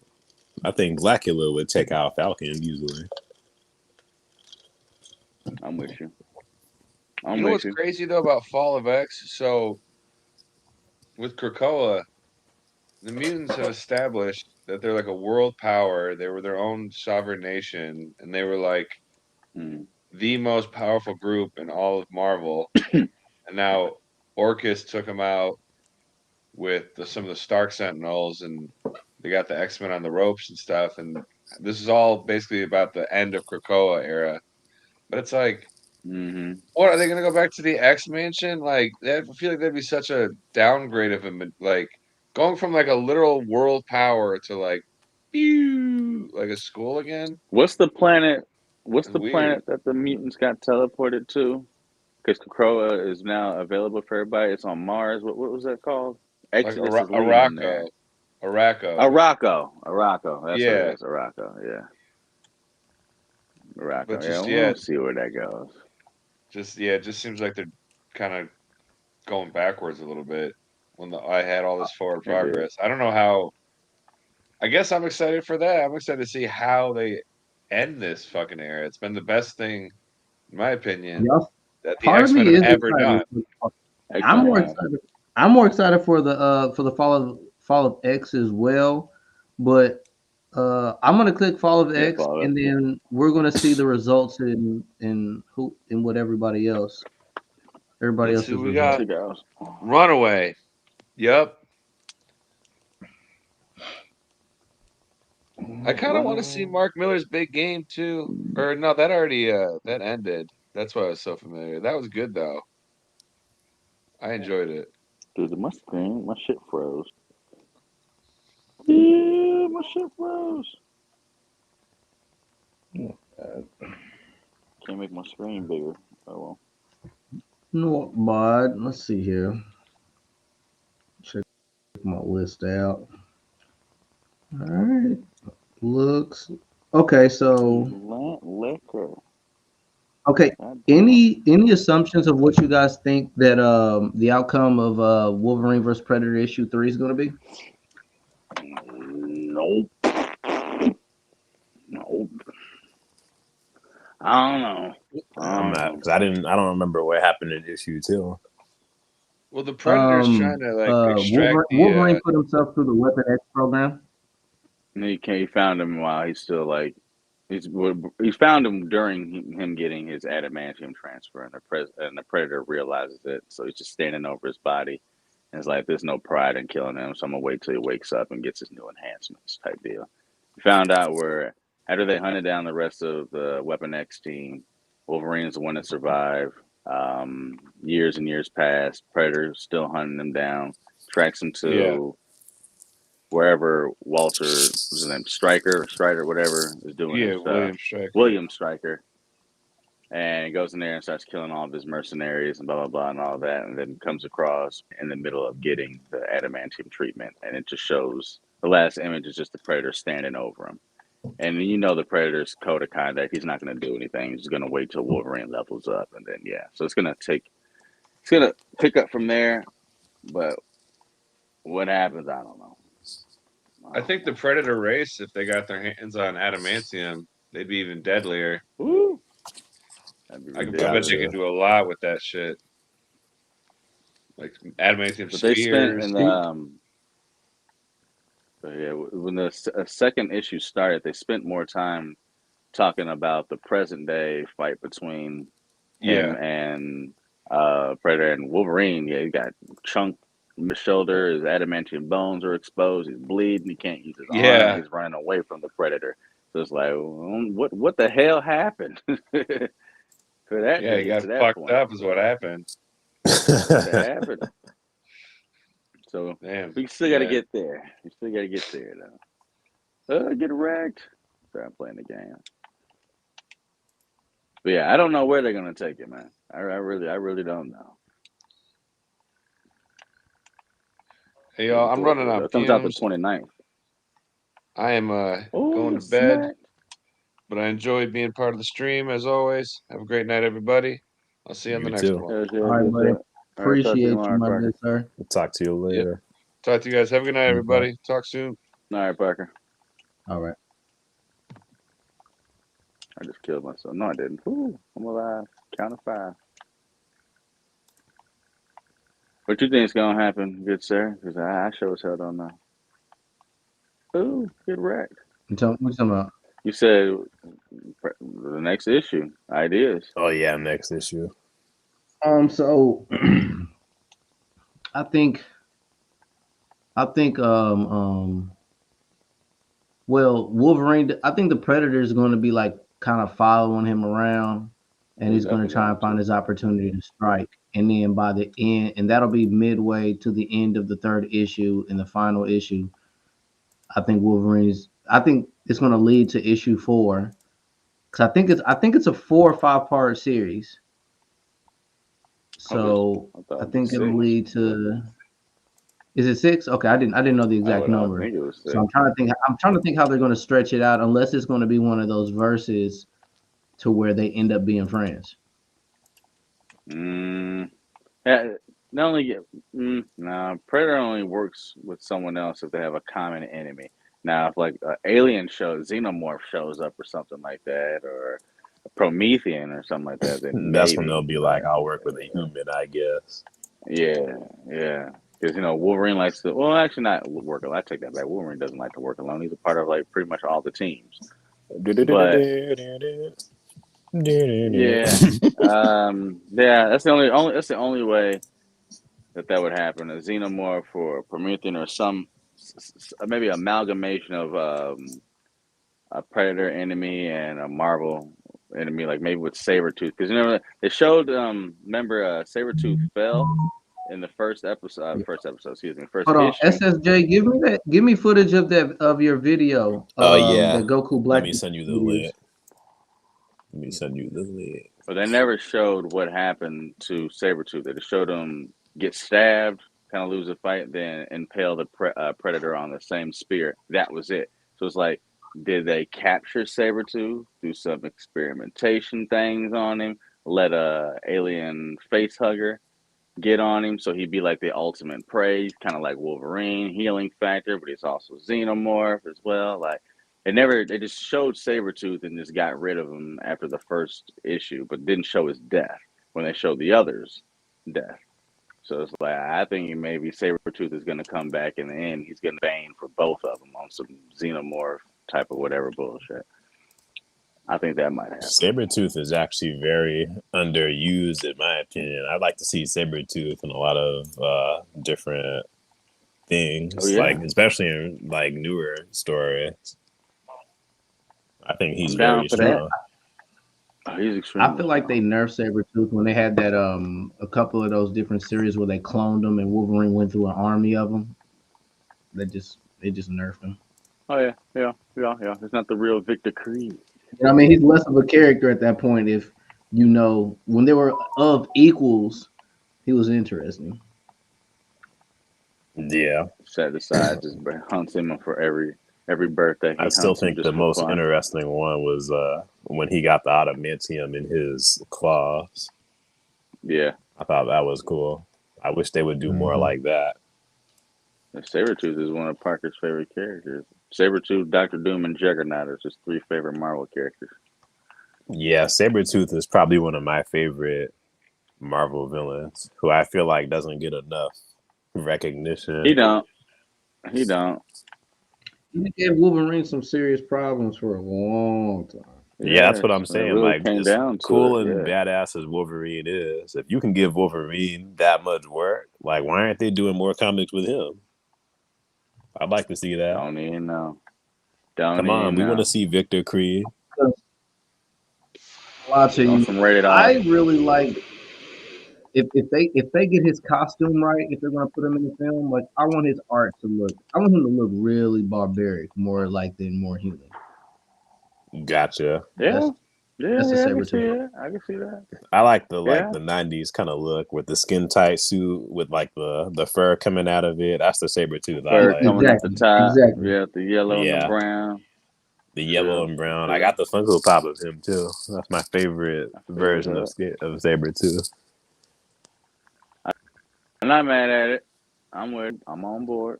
I think Blackula would take out Falcon easily. I'm with you. You know what's crazy though about Fall of X? So with Krakoa, the mutants have established that they're like a world power. They were their own sovereign nation, and they were like the most powerful group in all of Marvel. And now Orcus took them out with some of the Stark Sentinels, and they got the X-Men on the ropes and stuff. And this is all basically about the end of Krakoa era. But it's like, what are they going to go back to the X Mansion? Like, I feel like that'd be such a downgrade of him. Like, going from like a literal world power to like, pew, like a school again. What's the planet? What's It's the weird. planet that the mutants got teleported to? Because Krakoa is now available for everybody. It's on Mars. What was that called? Exodus is leading there. Arakko. Arakko. That's what Yeah. it is. Arakko. Yeah. Arakko. But Yeah. just We'll see where that goes. It just seems like they're kind of going backwards a little bit when I had all this forward progress. I don't know how. I guess I'm excited for that. I'm excited to see how they end this fucking era. It's been the best thing, in my opinion, that the Part of me X-Men have is ever excited. done. I'm more excited. I'm more excited for the fall of X as well, but I'm gonna click Fall of X, and then we're gonna see the results in what everybody else. Everybody Let's see else's what we results. got. Runaway. Yep. I kind of want to see Mark Miller's big game too. Or no, that already that ended. That's why I was so familiar. That was good though. I enjoyed it. Dude, my shit froze. Yeah, my shit froze. Can't make my screen bigger. Oh well. No, bud. Let's see here. Check my list out. All right. Looks okay. So liquor. Okay. Any assumptions of what you guys think that the outcome of Wolverine vs. Predator issue 3 is going to be? Nope. I don't know. I'm not because I don't remember what happened in issue 2. Well, the Predator's trying to like extract Wolverine put himself through the Weapon X program. He found him while he's still like he found him during him getting his adamantium transfer, and the Predator realizes it, so he's just standing over his body, and it's like there's no pride in killing him, so I'm gonna wait till he wakes up and gets his new enhancements type deal. He found out where after they hunted down the rest of the Weapon X team, Wolverine is the one that survived. Years and years passed. Predator still hunting them down. Tracks him to wherever Walter, what's his name, Striker, whatever, is doing his stuff. William Stryker. And he goes in there and starts killing all of his mercenaries and blah, blah, blah, and all that. And then comes across in the middle of getting the adamantium treatment. And it just shows, the last image is just the Predator standing over him. And you know the Predator's code of conduct. He's not going to do anything. He's going to wait till Wolverine levels up. And then, so it's going to pick up from there. But what happens, I don't know. I think the Predator race, if they got their hands on adamantium, they'd be even deadlier. Woo! I bet you could do a lot with that shit. Like adamantium spears. They spent when the second issue started, they spent more time talking about the present day fight between him and Predator and Wolverine. Yeah, he got chunked in the shoulder. His adamantium bones are exposed. He's bleeding. He can't use his arm. He's running away from the Predator. So it's like, what the hell happened? For that, he got fucked up is what happened. What happened? So we still got to get there. We still got to get there, though. Get wrecked. Start playing the game. But I don't know where they're gonna take it, man. I really don't know. Hey, y'all, I'm running on It comes out the fumes. 29th. I am going to bed, but I enjoyed being part of the stream as always. Have a great night, everybody. I'll see you on the next one. Yeah, All right, buddy. Appreciate you, my Parker. good sir. We'll talk to you later. Talk to you guys. Have a good night, everybody. Talk soon. All right, Parker. All right. I just killed myself. No, I didn't. Ooh, I'm alive. Count of 5. What you think is gonna happen, good sir? Because I sure as hell don't know. Ooh, get wrecked. What you talking about? You said the next issue. Ideas. Oh yeah, next issue. So I think well, Wolverine, I think the Predator is going to be like kind of following him around, and he's going to try and find his opportunity to strike. And then by the end, and that'll be midway to the end of the 3rd issue and the final issue. I think it's going to lead to issue 4, because I think it's a 4 or 5 part series. So I think it'll lead to. Is it 6? Okay, I didn't know the exact number. I think it was 6. So I'm trying to think how they're going to stretch it out, unless it's going to be one of those verses to where they end up being friends. Predator only works with someone else if they have a common enemy. Now, if like an alien Xenomorph shows up or something like that, or a Promethean or something like that, then that's when they'll be like, "I'll work with a human," I guess. Yeah. Because Wolverine likes to. Well, actually, not work alone. I take that back. Wolverine doesn't like to work alone. He's a part of like pretty much all the teams. But that's the only way that would happen. A Xenomorph or Promethean or some maybe amalgamation of a Predator enemy and a Marvel enemy, like maybe with Sabretooth. Because they showed remember Sabretooth fell in the first episode, excuse me. Hold on, issue. SSJ, give me footage of your video. Yeah. The Goku Black. Let me send you the link. But they never showed what happened to Sabretooth. They just showed him get stabbed, kind of lose a fight, then impale the Predator on the same spear. That was it. So it's like, did they capture Sabretooth, do some experimentation things on him, let a alien face hugger get on him so he'd be like the ultimate prey, kind of like Wolverine, healing factor, but he's also Xenomorph as well. Like they just showed Sabretooth and just got rid of him after the first issue, but didn't show his death when they showed the others' death. So it's like, I think maybe Sabretooth is going to come back in the end. He's going to bang for both of them on some Xenomorph type of whatever bullshit. I think that might happen. Sabretooth is actually very underused, in my opinion. I'd like to see Sabretooth in a lot of different things, like especially in like newer stories. I think he's very strong. He's extremely I feel like they nerfed Sabretooth when they had that a couple of those different series where they cloned him and Wolverine went through an army of them. They just nerfed him. Oh yeah. It's not the real Victor Creed. I mean, he's less of a character at that point. If when they were of equals, he was interesting. Yeah. Set aside, just hunts him for every birthday. I still think the most interesting one was when he got the adamantium in his claws. Yeah. I thought that was cool. I wish they would do more like that. Sabretooth is one of Parker's favorite characters. Sabretooth, Dr. Doom, and Juggernaut are just 3 favorite Marvel characters. Yeah, Sabretooth is probably one of my favorite Marvel villains, who I feel like doesn't get enough recognition. He don't. He gave Wolverine some serious problems for a long time. Yeah, that's what I'm saying. Really like, as cool and badass as Wolverine is, if you can give Wolverine that much work, like, why aren't they doing more comics with him? I'd like to see that. Don't even know. Come on, we want to see Victor Creed. I really like if they get his costume right, if they're gonna put him in the film, like I want his art to look. I want him to look really barbaric, more human. Gotcha. Yeah, Yeah, That's the I saber can see tooth. that. I can see that. I like the Yeah. 90s kind of look with the skin tight suit with like the fur coming out of it. That's the saber tooth I Fur like. coming at the top. Exactly. Yeah, the yellow and the Yeah. brown. The yellow Yeah. and brown. I Yeah. got the Funko Pop of him too. That's my favorite version of that. Sabretooth. I'm not mad at it. I'm on board.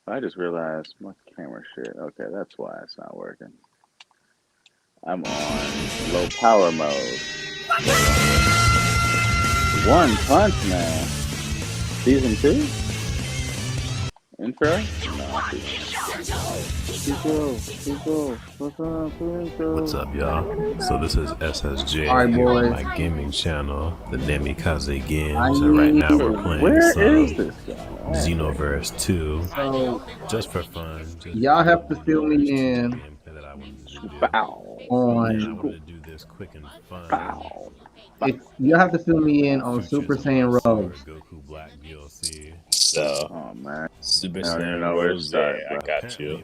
I just realized my camera shit. Okay, that's why it's not working. I'm on low power mode. One Punch Man. Season 2? Intro? No, What's up, y'all? So this is SSJ All right, here on boys. my gaming channel, the Namikaze Games, I and right now need- we're playing Where is some this guy? Xenoverse 2, So just for fun. Just y'all have to fill me in gameplay that I wanted to do. Bow. And I on. wanted to do this quick and fun. Bow. You have to fill me in on Super Saiyan Rose. Goku Black DLC. So, Oh man. Super I don't even Saiyan know where to Rose, start, I bro. got you.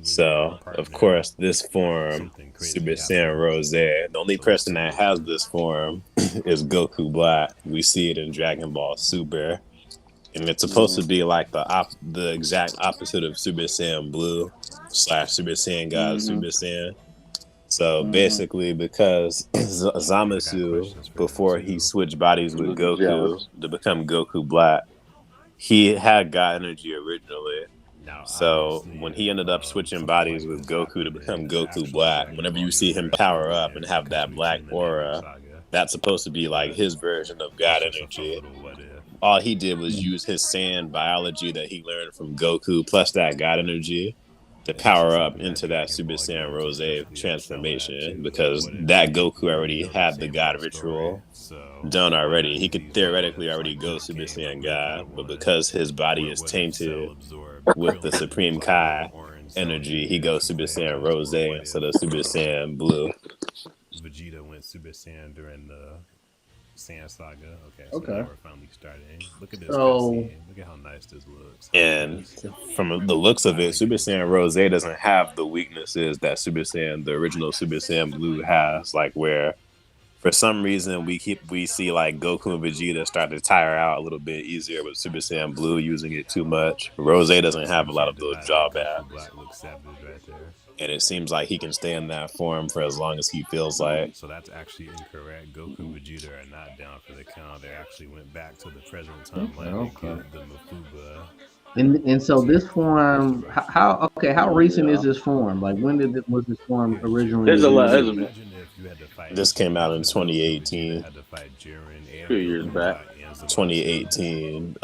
So, of course, this form, Super Saiyan Rose, the only person that has this form is Goku Black. We see it in Dragon Ball Super. And it's supposed to be like the exact opposite of Super Saiyan Blue / Super Saiyan God Super Saiyan. So basically, because Zamasu, before he switched bodies with Goku to become Goku Black, he had God energy originally. So when he ended up switching bodies with Goku to become Goku Black, whenever you see him power up and have that black aura, that's supposed to be like his version of God energy. All he did was use his Saiyan biology that he learned from Goku plus that God energy to power up into that Super Saiyan Rose transformation, because that Goku already had the God ritual done already. He could theoretically already go Super Saiyan God, but because his body is tainted with the Supreme Kai energy, he goes Super Saiyan Rose instead of Super Saiyan Blue. Vegeta went Super Saiyan during the Saiyan Saga. Okay. Now we're finally starting. Look at this cutscene. Look at how nice this looks. And from the looks of it, Super Saiyan Rose doesn't have the weaknesses that the original Super Saiyan Blue has. Like where, for some reason, we see like Goku and Vegeta start to tire out a little bit easier with Super Saiyan Blue using it too much. Rose doesn't have a lot of those drawbacks. And it seems like he can stay in that form for as long as he feels like. So that's actually incorrect. Goku and Vegeta are not down for the count. They actually went back to the present timeline and killed the Mafuba. And so this form, how recent is this form? Like when was this form originally? There's a lot. released? This came out in 2018. 2 years back. 2018.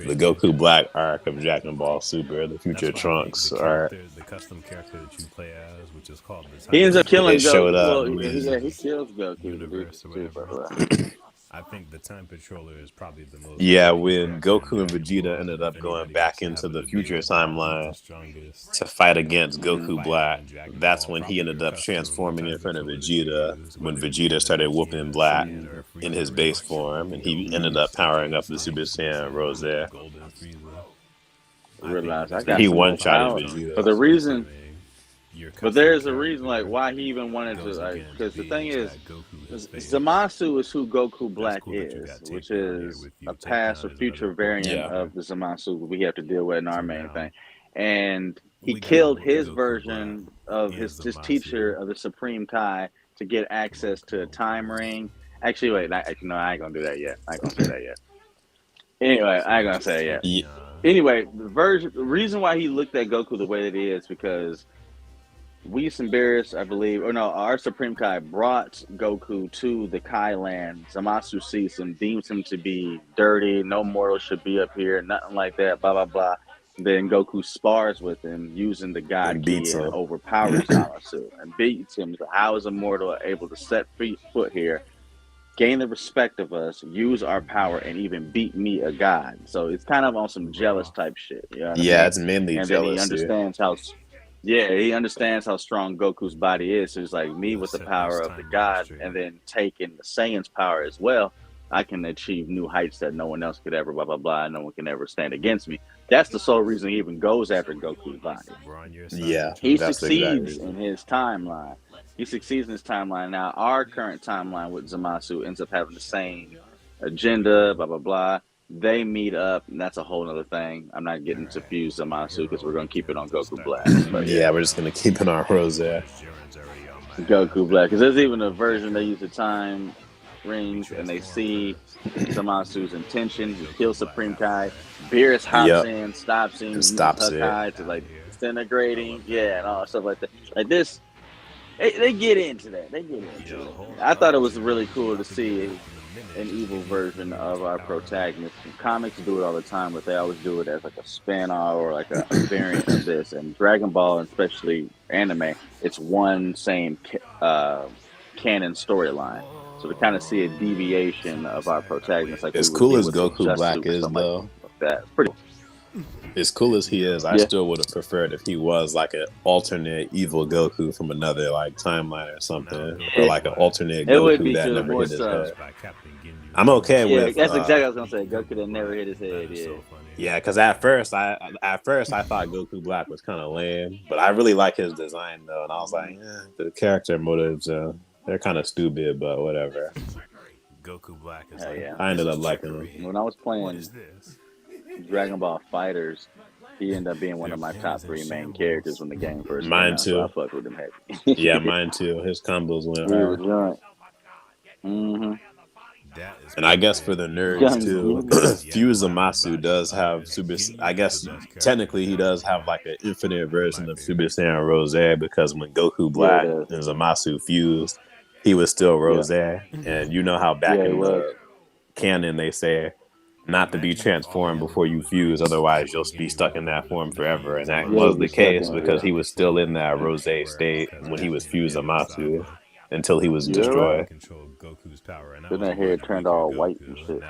The Goku Black arc of Dragon Ball Super, the Future Trunks arc. The custom character that you play as, which is called He ends up killing Goku. Showed up. Well, he kills Goku. Universe or whatever. I think the Time Patroller is probably the most. Yeah, when Goku and Vegeta ended up going back into the future timeline to fight against Goku Black, that's when he ended up transforming in front of Vegeta. When Vegeta started whooping Black in his base form, and he ended up powering up the Super Saiyan Rose. Realize I got he some one-shotted power. Vegeta. But the reason, but there's a reason like why he even wanted to, like, because the thing is, Zamasu is who Goku Black is, which is a past or future variant of the Zamasu we have to deal with in our main thing. And he killed his version of his teacher of the Supreme Kai to get access to a time ring. Actually, wait, no, I ain't gonna do that yet. I ain't gonna say that yet. Anyway, I ain't gonna say it yet. Anyway, the reason why he looked at Goku the way that he is because Whis and Beerus, I believe, or no, our Supreme Kai brought Goku to the Kai land. Zamasu sees him, deems him to be dirty, no mortal should be up here, nothing like that, blah, blah, blah. Then Goku spars with him using the God Key and overpowers Zamasu and beats him. So how is a mortal able to set foot here, gain the respect of us, use our power, and even beat me, a god? So it's kind of on some jealous type shit. You know what I mean? It's mainly and jealousy. Then he understands how. Yeah, he understands how strong Goku's body is. So he's like, me with the power of the god, and then taking the Saiyan's power as well, I can achieve new heights that no one else could ever, blah, blah, blah. No one can ever stand against me. That's the sole reason he even goes after Goku's body. Yeah, he succeeds in his timeline. he succeeds in his timeline. Now, our current timeline with Zamasu ends up having the same agenda, blah, blah, blah. They meet up, and that's a whole other thing. I'm not getting to fuse Zamasu because we're going to keep it on Goku Black. But yeah, we're just going to keep it on Rosé. Goku Black. Because there's even a version they use the time rings, and they see Zamasu's intention. He kills Supreme Kai. Beerus hops in, stops him, uses Hakai to, like, disintegrating. Yeah, and all stuff like that. Like this. They get into that. I thought it was really cool to see an evil version of our protagonist. Comics do it all the time, but they always do it as like a spin-off or like a variant of this. And Dragon Ball, and especially anime, it's one same canon storyline. So to kind of see a deviation of our protagonist, like as cool as Goku Black is, though, like that, it's pretty. As cool as he is, I still would have preferred if he was like an alternate evil Goku from another like timeline or something, or like an alternate Goku that never hit his head. I'm okay with. That's exactly what I was gonna say. Goku that never hit his head. Yeah, because at first I thought Goku Black was kind of lame, but I really like his design though, and I was like, the character motives they're kind of stupid, but whatever. Goku Black is I ended up liking him. When I was playing Dragon Ball Fighters, he ended up being one of my top 3 main characters when the game first came out. Too. So I fucked with him heavy. Yeah, mine too. His combos went hard. And I guess for the nerds too, Fuse Zamasu does have Super. I guess technically he does have like an infinite version of Super Saiyan Rosé, because when Goku Black and Zamasu fused, he was still Rosé. And you know how back in the canon they say not to be transformed before you fuse, otherwise you'll be stuck in that form forever. And that was the case because he was still in that Rosé state when he was fused Zamasu until he was destroyed. Then that hair turned all white and shit.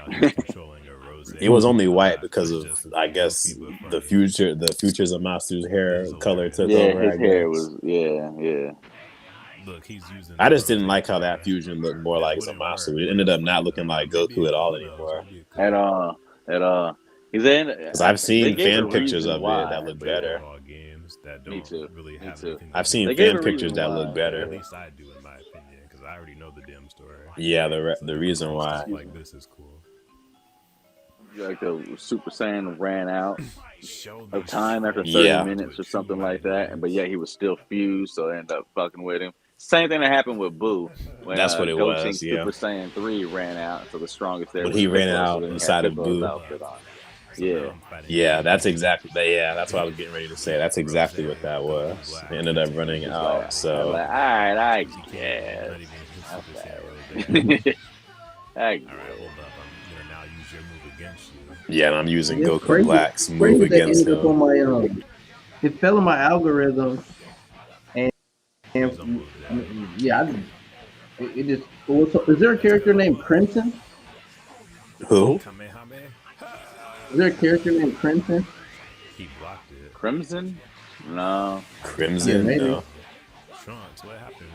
It was only white because of, I guess, the future Zamasu's hair color took over. His hair was I just didn't like how that fusion looked more like Zamasu. It ended up not looking like Goku at all anymore. At all. Because I've seen fan pictures of it that look better. Me too. I've seen fan pictures that look better. At least I do, in my opinion, because I already know the damn story. Yeah, the reason why. Like, this is cool. Like the Super Saiyan ran out of time after 30 minutes or something like that, but he was still fused, so they ended up fucking with him. Same thing that happened with Boo. When, that's what it was. Super Saiyan 3 ran out, so the strongest there. When he ran out inside of Boo. Yeah, that's exactly. Yeah, that's what I was getting ready to say. That's exactly what that was. It ended up running out. So. All right, I guess. Yeah, and I'm using Goku Black's move against him. It fell in my algorithm, and it just. Is there a character named Crimson? Who? Is there a character named Crimson? He blocked it. Crimson? No. Crimson? Yeah, no. Trunks, what happened?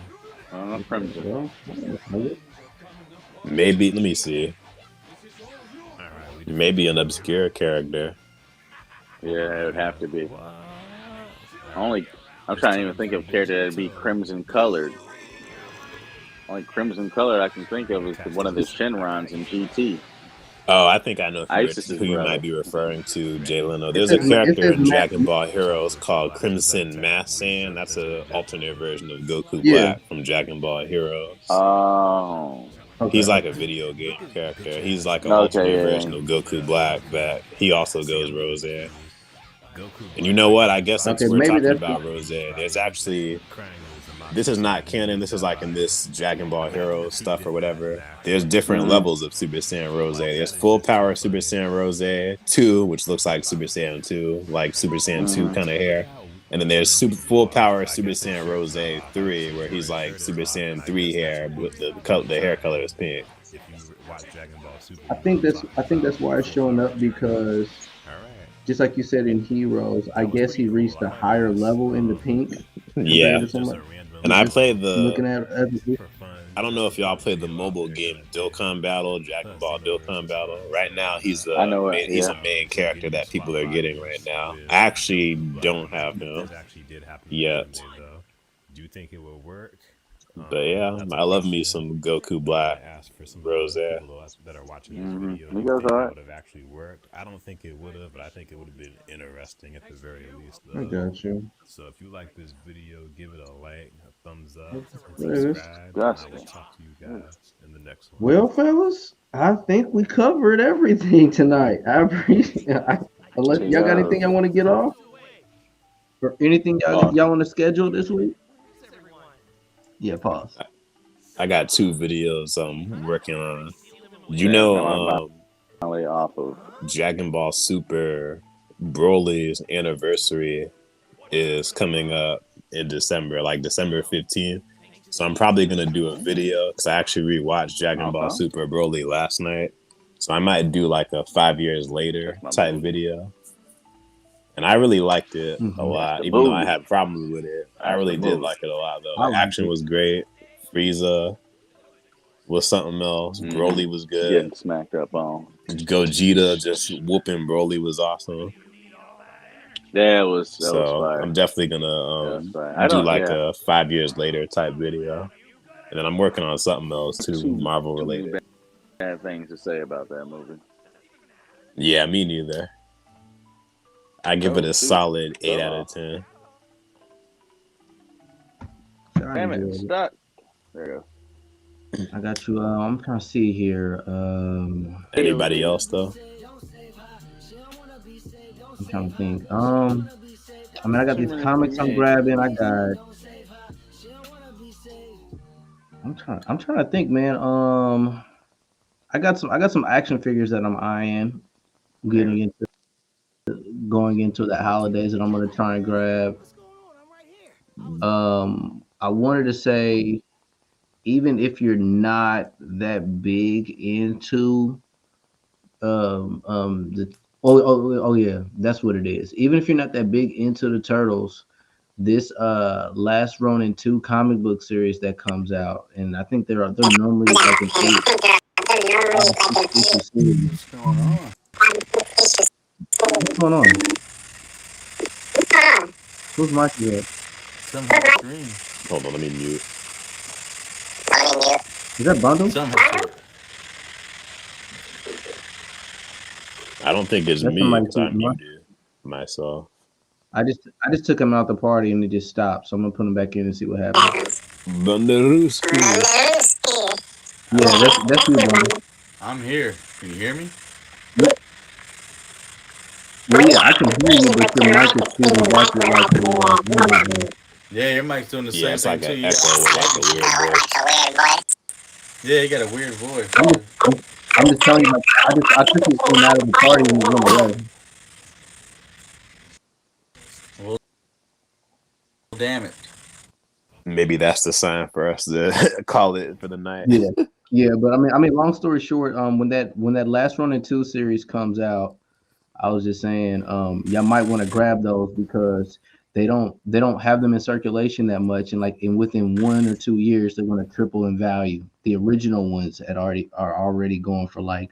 I don't know Crimson. Maybe, let me see. Maybe an obscure character. Yeah, it would have to be. I'm trying to even think of a character that'd be crimson colored. Only crimson colored I can think of is one of the Shenrons in GT. Oh, I think I know who you might be referring to, Jay Leno. There's a character in Dragon Ball Heroes called Crimson Mass Saiyan. That's an alternate version of Goku Black from Dragon Ball Heroes. Oh. Okay. He's like a video game character. He's like an alternate version of Goku Black, but he also goes Rosé. And you know what? I guess since we're talking about Rosé, there's actually... This is not canon. This is like in this Dragon Ball Heroes stuff or whatever. There's different levels of Super Saiyan Rosé. There's full power Super Saiyan Rosé 2, which looks like Super Saiyan 2, like Super Saiyan 2 kind of hair. And then there's full power Super Saiyan Rosé 3, where he's like Super Saiyan 3 hair, with the hair color is pink. I think that's why it's showing up, because just like you said in Heroes, I guess he reached a higher level in the pink. Yeah. And I played I don't know if y'all played the mobile game Dokkan Battle, Dragon Ball Dokkan Battle. Right now, he's a main character that people are getting right now. I actually don't have him yet. Do you think it will work? But yeah, That's a I love me question. some Goku Black I asked for some Rose. people that are watching this video. Do He you goes think all it right. would have actually worked? I don't think it would have, but I think it would have been interesting at the very least, I though. got you. So if you like this video, give it a like, a thumbs up, and There it is. subscribe. And Gotcha. I will talk to you guys in the next one. Well, fellas, I think we covered everything tonight. I appreciate unless y'all got anything y'all want to get off? Or anything y'all want to schedule this week? Yeah, pause. I got 2 videos I'm working on. You I'm know, finally off of Dragon Ball Super Broly's anniversary is coming up in December, like December 15th. So I'm probably gonna do a video because I actually rewatched Dragon Ball Super Broly last night. So I might do like a 5 years later type video. And I really liked it a lot, even though I had problems with it. I really did like it a lot, though. The action was great. Frieza was something else. Broly was good. Getting smacked up on. Gogeta just whooping Broly was awesome. That was fire. I'm definitely gonna do like a 5 years later type video, and then I'm working on something else too, Marvel related. Bad things to say about that movie. Yeah, me neither. I give it a solid 8 out of 10. Damn it, it's stuck. There you go. I got you. I'm trying to see here. Anybody else though? I'm trying to think. I mean, I got these comics I'm grabbing. I'm trying to think, man. I got some action figures that I'm eyeing, going into the holidays that I'm gonna try and grab. I wanted to say, even if you're not that big into yeah, that's what it is. Even if you're not that big into the Turtles, this Last Ronin 2 comic book series that comes out, and I think they're normally like a What's going on? Who's my kid? Hold on, let me mute. Is that Bundle? I don't think it's me because I muted myself. I just took him out the party and he just stopped. So I'm gonna put him back in and see what happens. Banderuski. Yeah, that's you, Bundle. I'm here. Can you hear me? Well, yeah, I can hear you, but your mic is feeding back with like yeah, your mic's doing the same thing like too. An echo with like a weird voice. Yeah, you got a weird voice. I'm just telling you, like, I took you out of the party and you went away. Well, damn it. Maybe that's the sign for us to call it for the night. Yeah, but I mean, long story short, when that Last Ronin 2 series comes out, I was just saying, y'all might want to grab those because they don't have them in circulation that much, and within 1 or 2 years they're going to triple in value. The original ones are already going for like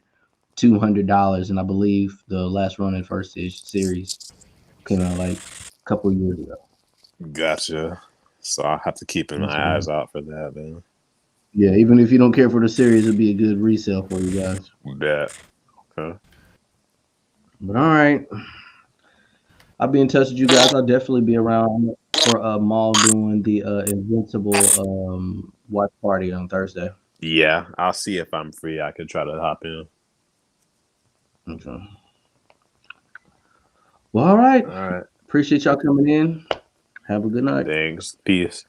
$200, and I believe the Last Ronin first series came out like a couple of years ago. Gotcha. So I'll have to keep my eyes out for that then. Yeah, even if you don't care for the series, it'd be a good resale for you guys. Bet. Okay. But all right, I'll be in touch with you guys. I'll definitely be around for Maul doing the Invincible watch party on Thursday. Yeah, I'll see if I'm free. I could try to hop in. Okay. Well, all right. All right. Appreciate y'all coming in. Have a good night. Thanks. Peace.